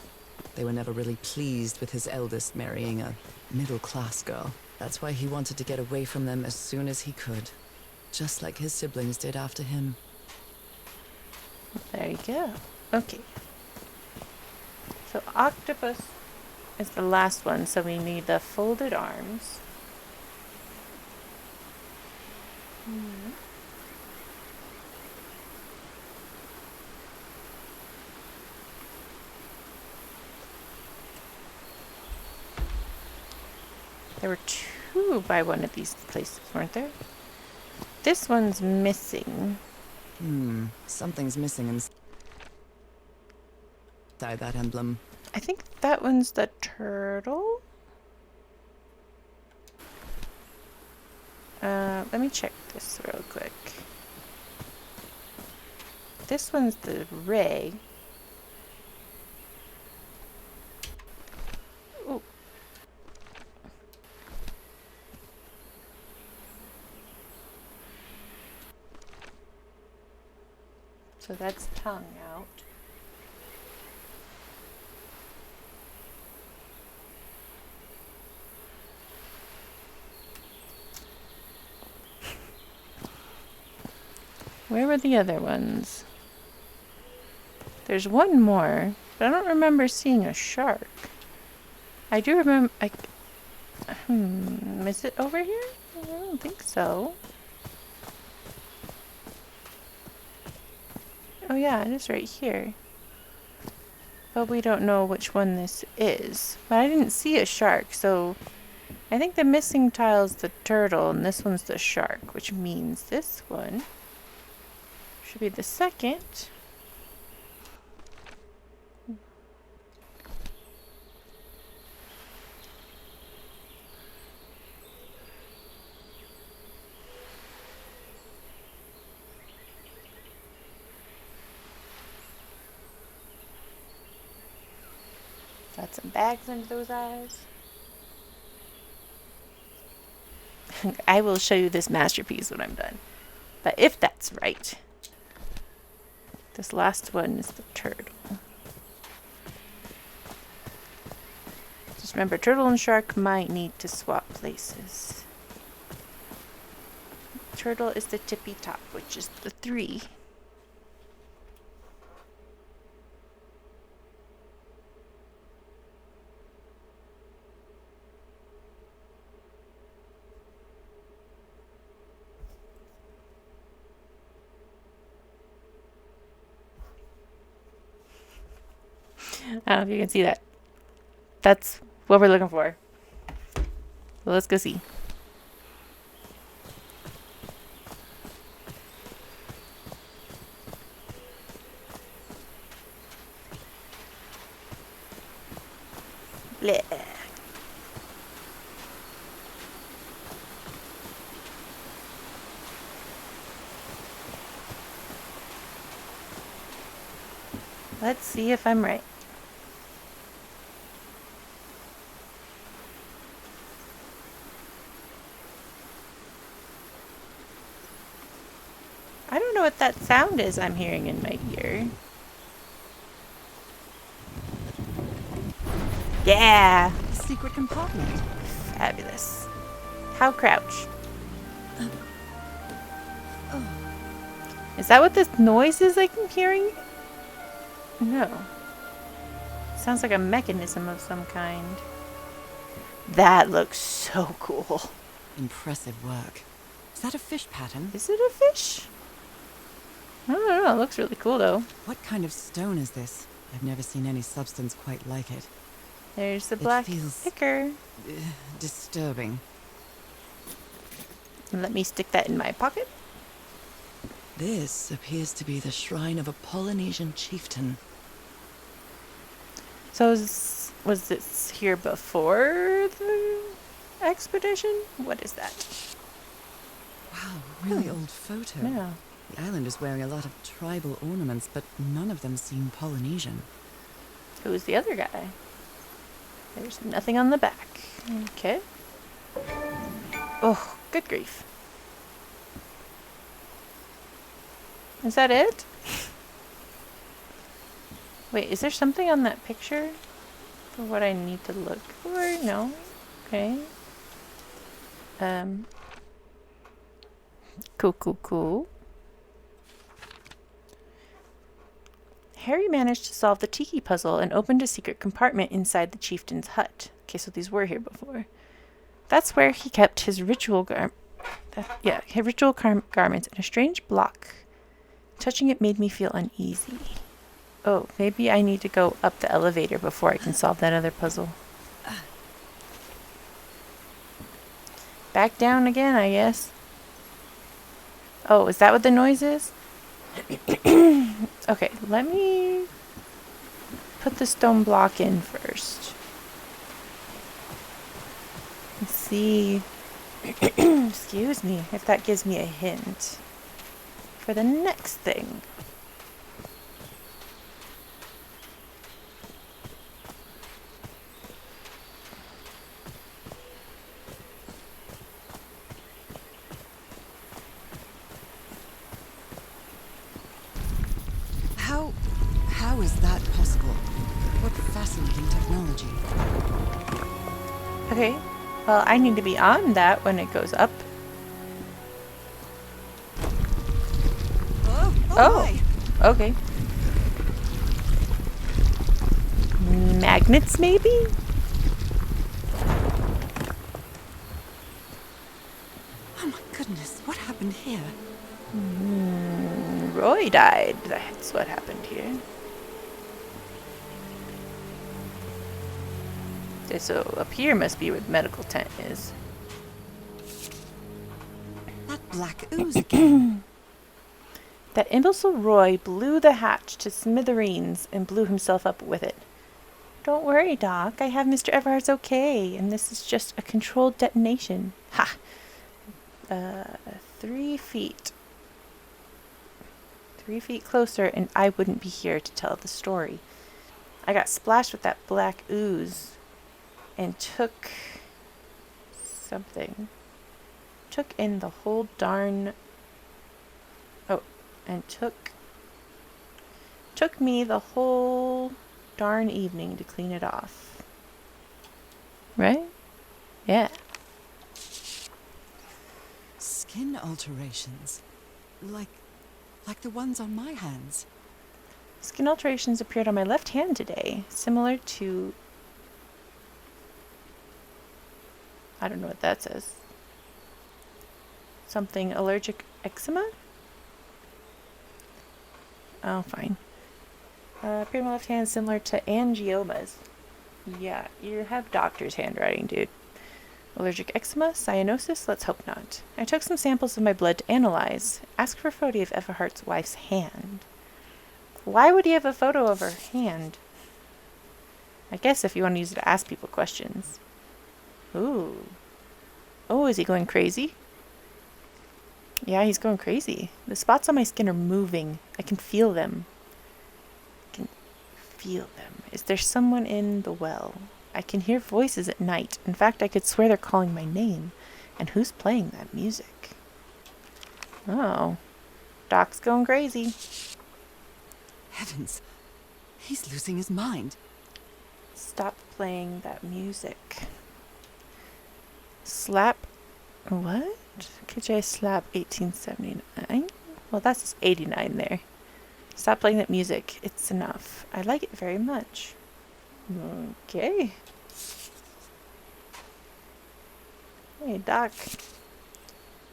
They were never really pleased with his eldest marrying a middle-class girl. That's why he wanted to get away from them as soon as he could, just like his siblings did after him. There you go. Okay. So octopus is the last one, so we need the folded arms. There were two by one of these places, weren't there? This one's missing. Something's missing inside that emblem. I think that one's the turtle. Let me check this real quick. This one's the ray. Ooh. So that's tongue out. Where were the other ones? There's one more, but I don't remember seeing a shark. I do remember. Is it over here? I don't think so. Oh yeah, it is right here. But we don't know which one this is. But I didn't see a shark, so I think the missing tile's the turtle and this one's the shark, which means this one should be the second. Got some bags under those eyes. I will show you this masterpiece when I'm done. But if that's right, this last one is the turtle. Just remember, turtle and shark might need to swap places. Turtle is the tippy top, which is the 3. I don't know if you can see that. That's what we're looking for. So let's go see. Blech. Let's see if I'm right. I don't know what that sound is I'm hearing in my ear. Yeah! Secret compartment. Fabulous. How crouch? Is that what this noise is I'm hearing? No. Sounds like a mechanism of some kind. That looks so cool. Impressive work. Is that a fish pattern? Is it a fish? I don't know. It looks really cool though. What kind of stone is this? I've never seen any substance quite like it. There's the black feels- ichor. Disturbing. Let me stick that in my pocket. This appears to be the shrine of a Polynesian chieftain. So was this here before the expedition? What is that? Wow, really old photo. Yeah. The island is wearing a lot of tribal ornaments, but none of them seem Polynesian. Who's the other guy? There's nothing on the back. Okay. Oh, good grief. Is that it? Wait, is there something on that picture for what I need to look for? No. Okay. Cool. Harry managed to solve the tiki puzzle and opened a secret compartment inside the chieftain's hut. Okay, so these were here before. That's where he kept his ritual garments in a strange block. Touching it made me feel uneasy. Oh, maybe I need to go up the elevator before I can solve that other puzzle. Back down again, I guess. Oh, is that what the noise is? Okay, let me put the stone block in first. Let's see. Excuse me, if that gives me a hint for the next thing. How is that possible? What fascinating technology. Okay, well, I need to be on that when it goes up. Oh, okay. Magnets, maybe? Oh my goodness, what happened here? Roy died. That's what happened here. Okay, so up here must be where the medical tent is. That black ooze again. That imbecile Roy blew the hatch to smithereens and blew himself up with it. Don't worry, Doc. I have Mr. Everhardt's okay, and this is just a controlled detonation. Ha! 3 feet. 3 feet closer, and I wouldn't be here to tell the story. I got splashed with that black ooze and took something. Took in the whole darn... Oh, and took me the whole darn evening to clean it off. Right? Yeah. Skin alterations. Like the ones on my hands. Skin alterations appeared on my left hand today, similar to... I don't know what that says. Something allergic eczema? Oh, fine. Appeared on my left hand, similar to angiomas. Yeah, you have doctor's handwriting, dude. Allergic eczema? Cyanosis? Let's hope not. I took some samples of my blood to analyze. Asked for a photo of Everhardt's wife's hand. Why would he have a photo of her hand? I guess if you want to use it to ask people questions. Ooh. Oh, is he going crazy? Yeah, he's going crazy. The spots on my skin are moving. I can feel them. I can feel them. Is there someone in the well? I can hear voices at night. In fact, I could swear they're calling my name. And who's playing that music? Oh. Doc's going crazy. Heavens. He's losing his mind. Stop playing that music. Slap... What? KJ Slap 1879? Well, that's just 89 there. Stop playing that music. It's enough. I like it very much. Okay. Hey, Doc.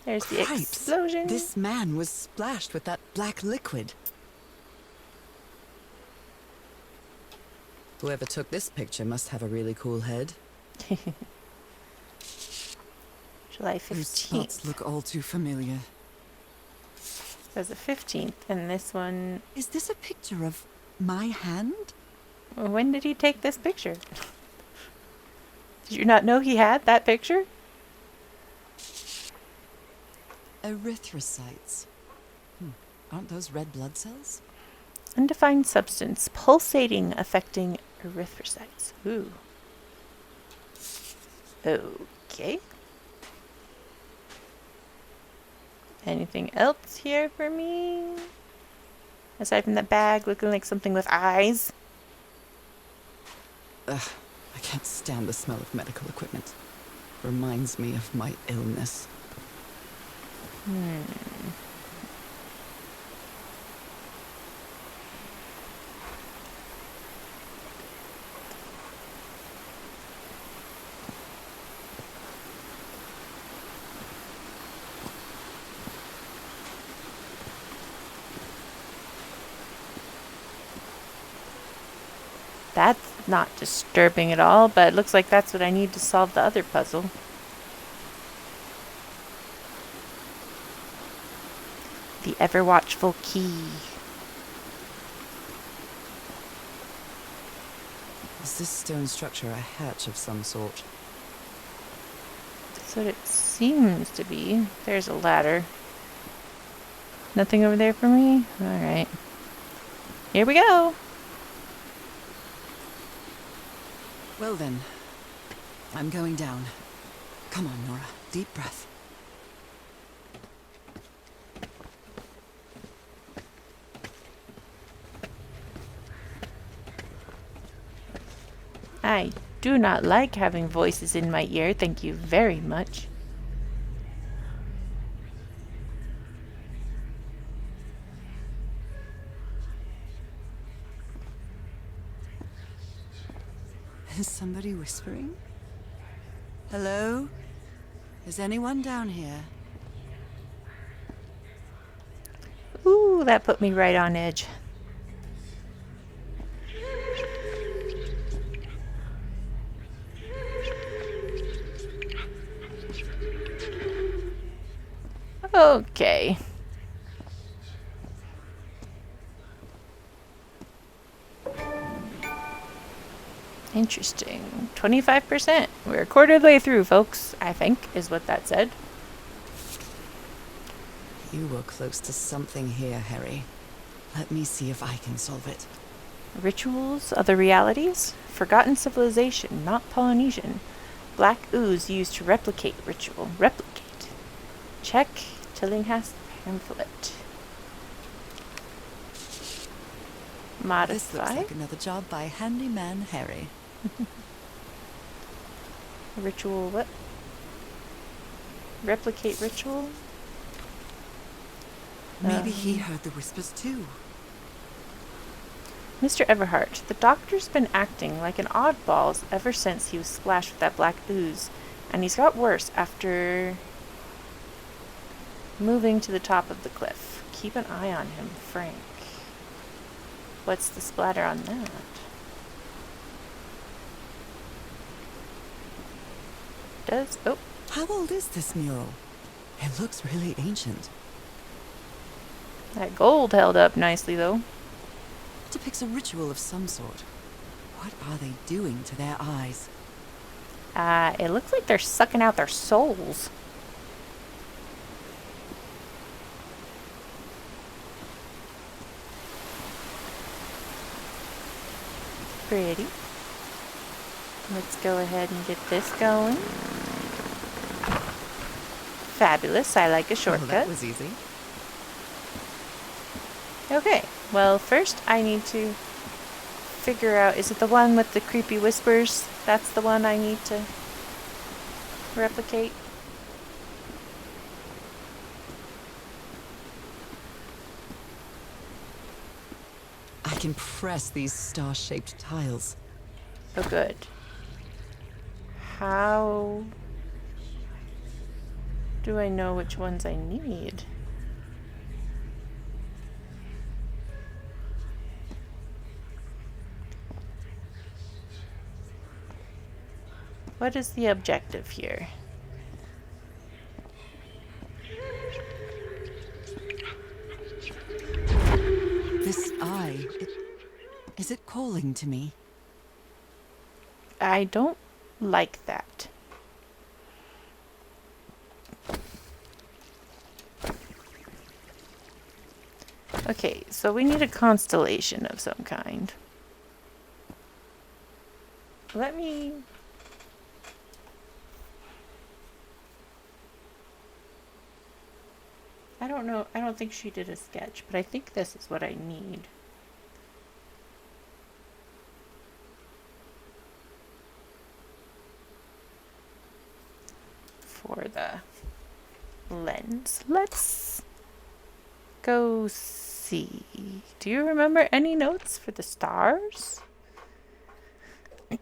There's the Cripes. explosion. This man was splashed with that black liquid. Whoever took this picture must have a really cool head. July Those 15th. spots look all too familiar. Says the 15th, and this one... Is this a picture of my hand? When did he take this picture? Did you not know he had that picture? Erythrocytes. Aren't those red blood cells? Undefined substance, pulsating, affecting erythrocytes. Ooh. Okay. Anything else here for me? Aside from that bag looking like something with eyes. Ugh, I can't stand the smell of medical equipment. Reminds me of my illness. That's not disturbing at all, but it looks like that's what I need to solve the other puzzle. The ever-watchful key. Is this stone structure a hatch of some sort? That's what it seems to be. There's a ladder. Nothing over there for me? Alright. Here we go! Well then, I'm going down. Come on, Nora. Deep breath. I do not like having voices in my ear, thank you very much. Is somebody whispering? Hello? Is anyone down here? Ooh, that put me right on edge. Okay. Interesting. 25%. We're a quarter of the way through, folks, I think, is what that said. You were close to something here, Harry. Let me see if I can solve it. Rituals, other realities? Forgotten civilization, not Polynesian. Black ooze used to replicate ritual. Replicate. Check Tillinghast pamphlet. Modify. This looks like another job by Handyman Harry. Ritual what? Replicate ritual? Maybe he heard the whispers too. Mr. Everhart, the doctor's been acting like an oddball ever since he was splashed with that black ooze, and he's got worse after moving to the top of the cliff. Keep an eye on him, Frank. What's the splatter on that? Oh, How old is this mural? It looks really ancient. that gold held up nicely, though. It depicts a ritual of some sort. What are they doing to their eyes? It looks like they're sucking out their souls. Pretty. Let's go ahead and get this going. Fabulous. I like a Well, shortcut. that was easy. Okay. Well, first I need to figure out, is it the one with the creepy whispers? That's the one I need to replicate. can press these star-shaped tiles. Oh, good. How do I know which ones I need? What is the objective here? This eye, is it calling to me? I don't like that. Okay, so we need a constellation of some kind. Let me... I don't know. I don't think she did a sketch, but I think this is what I need. For the lens. Let's go see. Do you remember any notes for the stars?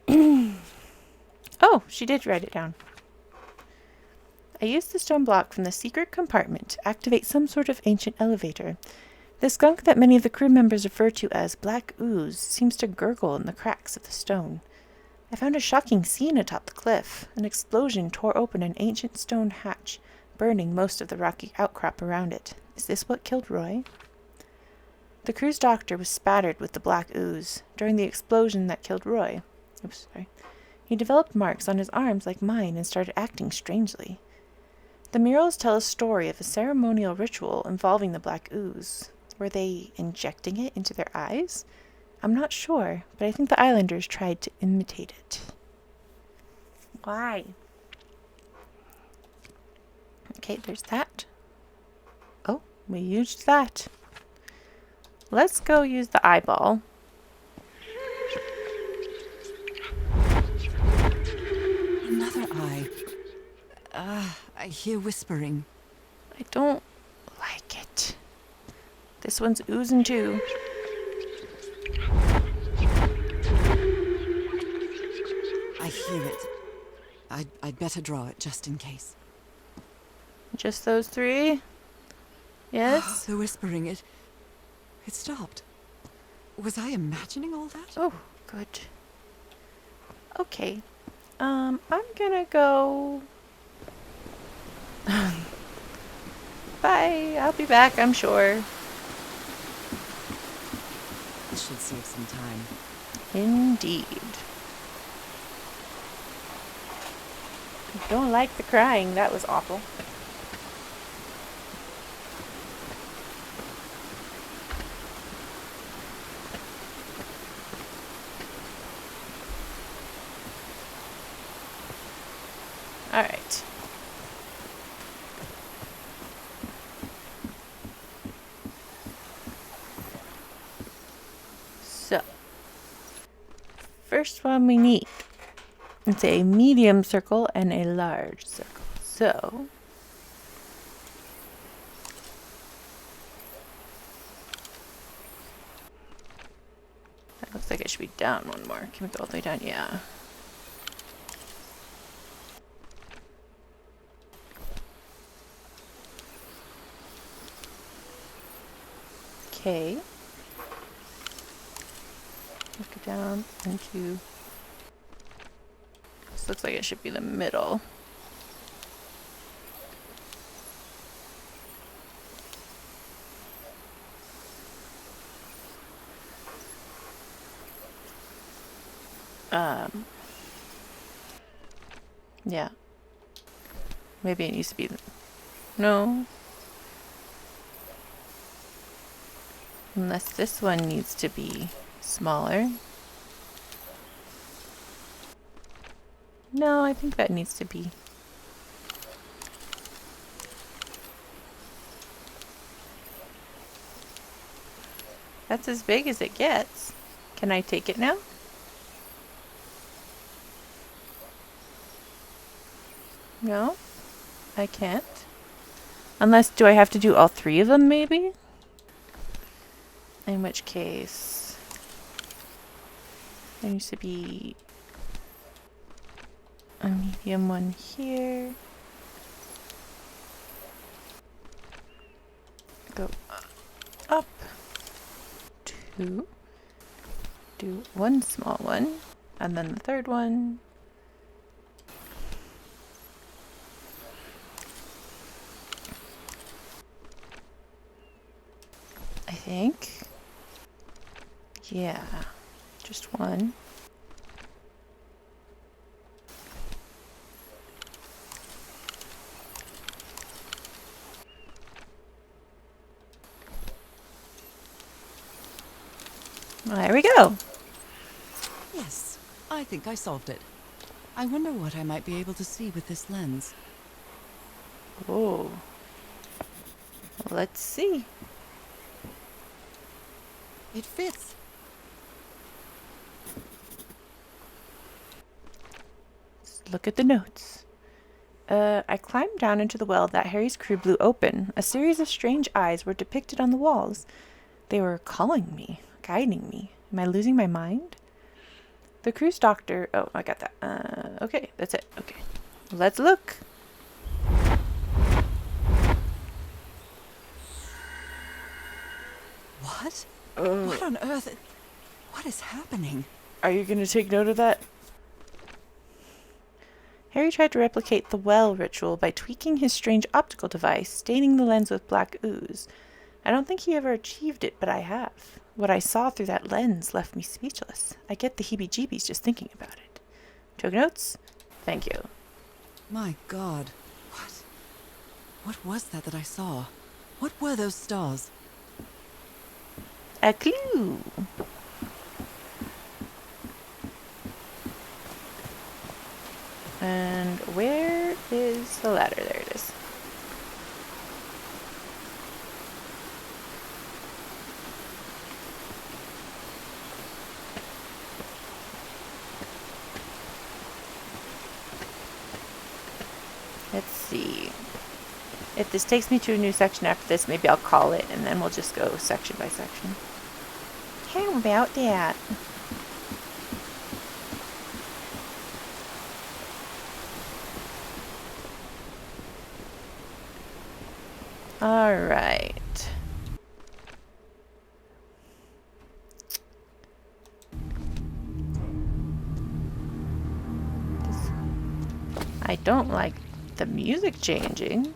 Oh, she did write it down. I used the stone block from the secret compartment to activate some sort of ancient elevator. The skunk that many of the crew members refer to as Black Ooze seems to gurgle in the cracks of the stone. I found a shocking scene atop the cliff. An explosion tore open an ancient stone hatch, burning most of the rocky outcrop around it. Is this what killed Roy? The crew's doctor was spattered with the black ooze during the explosion that killed Roy. Oops, sorry. He developed marks on his arms like mine and started acting strangely. The murals tell a story of a ceremonial ritual involving the black ooze. Were they injecting it into their eyes? I'm not sure, but I think the islanders tried to imitate it. Why? Okay, there's that. Oh, we used that. Let's go use the eyeball. Another eye. I hear whispering. I don't like it. This one's oozing too. I hear it. I'd better draw it just in case. Just those three? Yes? The whispering, it stopped. Was I imagining all that? Oh, good. Okay. I'm gonna go... Bye. I'll be back, I'm sure. This should save some time. Indeed. I don't like the crying. That was awful. All right. So, first one we need. It's a medium circle and a large circle. So, that looks like it should be down one more. Can we go all the way down? Yeah. Okay. Look it down into... This looks like it should be the middle. Yeah. Maybe it needs to be... No. Unless this one needs to be smaller. No, I think that needs to be... That's as big as it gets. Can I take it now? No, I can't. Unless, do I have to do all three of them maybe? In which case... There needs to be a medium one here. Go up. 2. Do one small one. And then the third one. I think. Yeah. Just one. There we go. Yes, I think I solved it. I wonder what I might be able to see with this lens. Oh. Let's see. It fits. Let's look at the notes. I climbed down into the well that Harry's crew blew open. A series of strange eyes were depicted on the walls. They were calling me, guiding me. Am I losing my mind? The crew's doctor... Oh, I got that. Okay, that's it. Okay. Let's look. What? What on earth? What is happening? Are you going to take note of that? Harry tried to replicate the well ritual by tweaking his strange optical device, staining the lens with black ooze. I don't think he ever achieved it, but I have. What I saw through that lens left me speechless. I get the heebie-jeebies just thinking about it. Took notes? Thank you. My God. What was that I saw? What were those stars? A clue! And where is the ladder? There it is. Let's see. If this takes me to a new section after this, maybe I'll call it, and then we'll just go section by section. How about that? Alright. I don't like the music changing.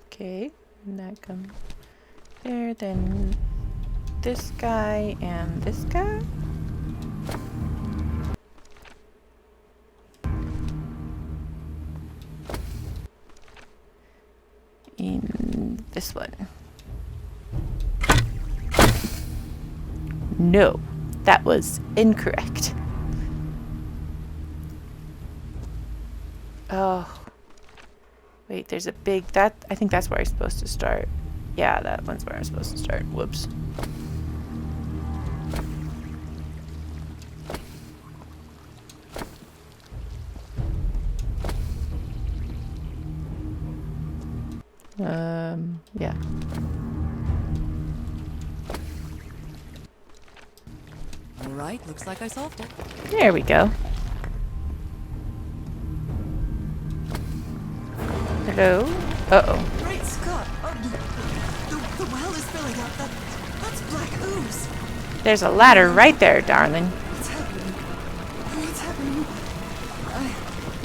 Okay, and that comes there, then this guy and this guy. In this one. No, that was incorrect. Oh. Wait, there's a big... I think that's where I'm supposed to start. Yeah, that one's where I'm supposed to start. Whoops. Yeah. All right, looks like I solved it. There we go. Hello? Uh-oh. Great Scott! The well is filling up. That's black ooze. There's a ladder right there, darling. What's happening? What's happening?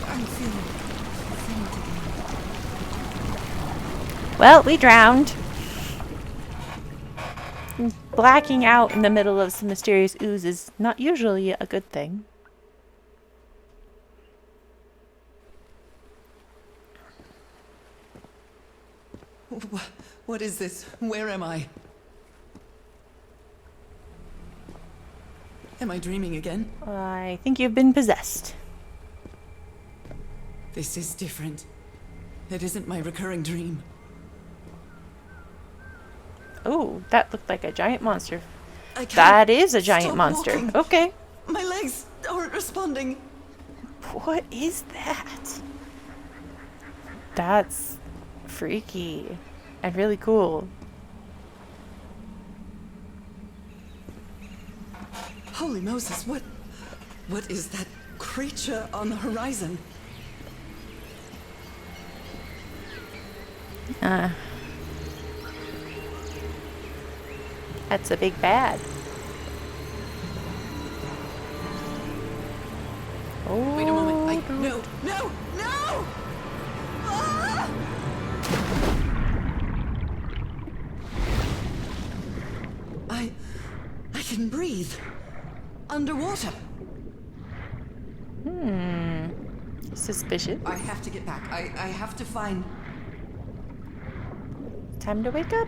I'm feeling faint again. Well, we drowned. Blacking out in the middle of some mysterious ooze is not usually a good thing. What is this? Where am I? Am I dreaming again? I think you've been possessed. This is different. It isn't my recurring dream. Oh, that looked like a giant monster. I can't That is a giant stop monster. walking. Okay. My legs aren't responding. What is that? That's freaky and really cool. Holy Moses, what is that creature on the horizon? That's a big bad. Oh, Wait a moment. No! Ah! I can breathe. Underwater. Suspicious. I have to get back. I have to find... Time to wake up.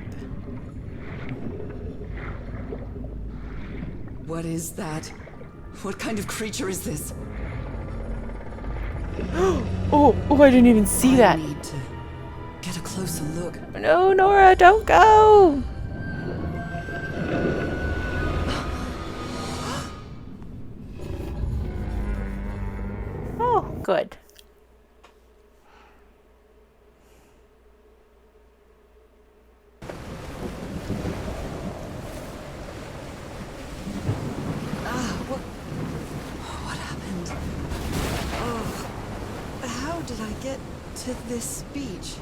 What is that? What kind of creature is this? Oh, I didn't even see I that. need to get a closer look. No, Nora, don't go. Oh, good. What happened? Oh, how did I get to this beach?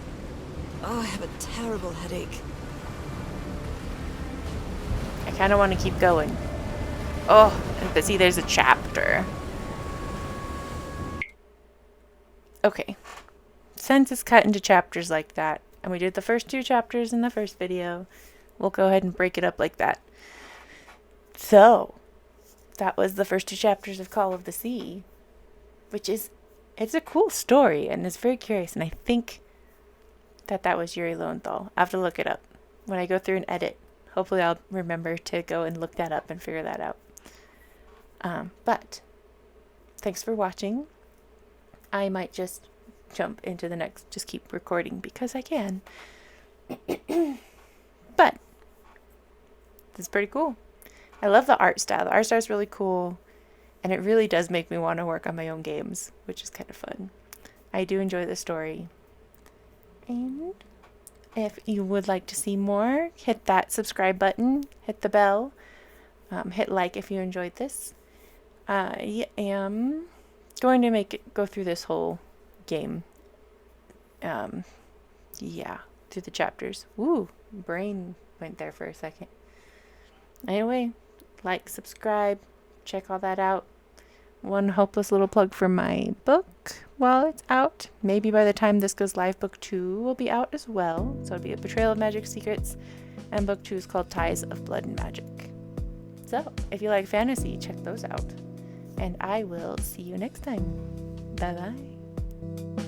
Oh, I have a terrible headache. I kind of want to keep going. Oh, but see, there's a chapter. Okay. Since it's cut into chapters like that, and we did the first 2 chapters in the first video, we'll go ahead and break it up like that. So, that was the first 2 chapters of Call of the Sea, which is, it's a cool story, and it's very curious, and I think that was Yuri Lowenthal. I have to look it up. When I go through and edit, hopefully I'll remember to go and look that up and figure that out. But, thanks for watching. I might just jump into the next, just keep recording because I can. But, this is pretty cool. I love the art style. The art style is really cool, and it really does make me want to work on my own games, which is kind of fun. I do enjoy the story. And if you would like to see more, hit that subscribe button, hit the bell, hit like if you enjoyed this. I am going to go through this whole game. Yeah, through the chapters. Woo, brain went there for a second. Anyway, like, subscribe, check all that out. One hopeless little plug for my book while it's out. Maybe by the time this goes live, book 2 will be out as well. So it'll be A Betrayal of Magic Secrets, and book 2 is called Ties of Blood and Magic. So, if you like fantasy, check those out. And I will see you next time. Bye-bye.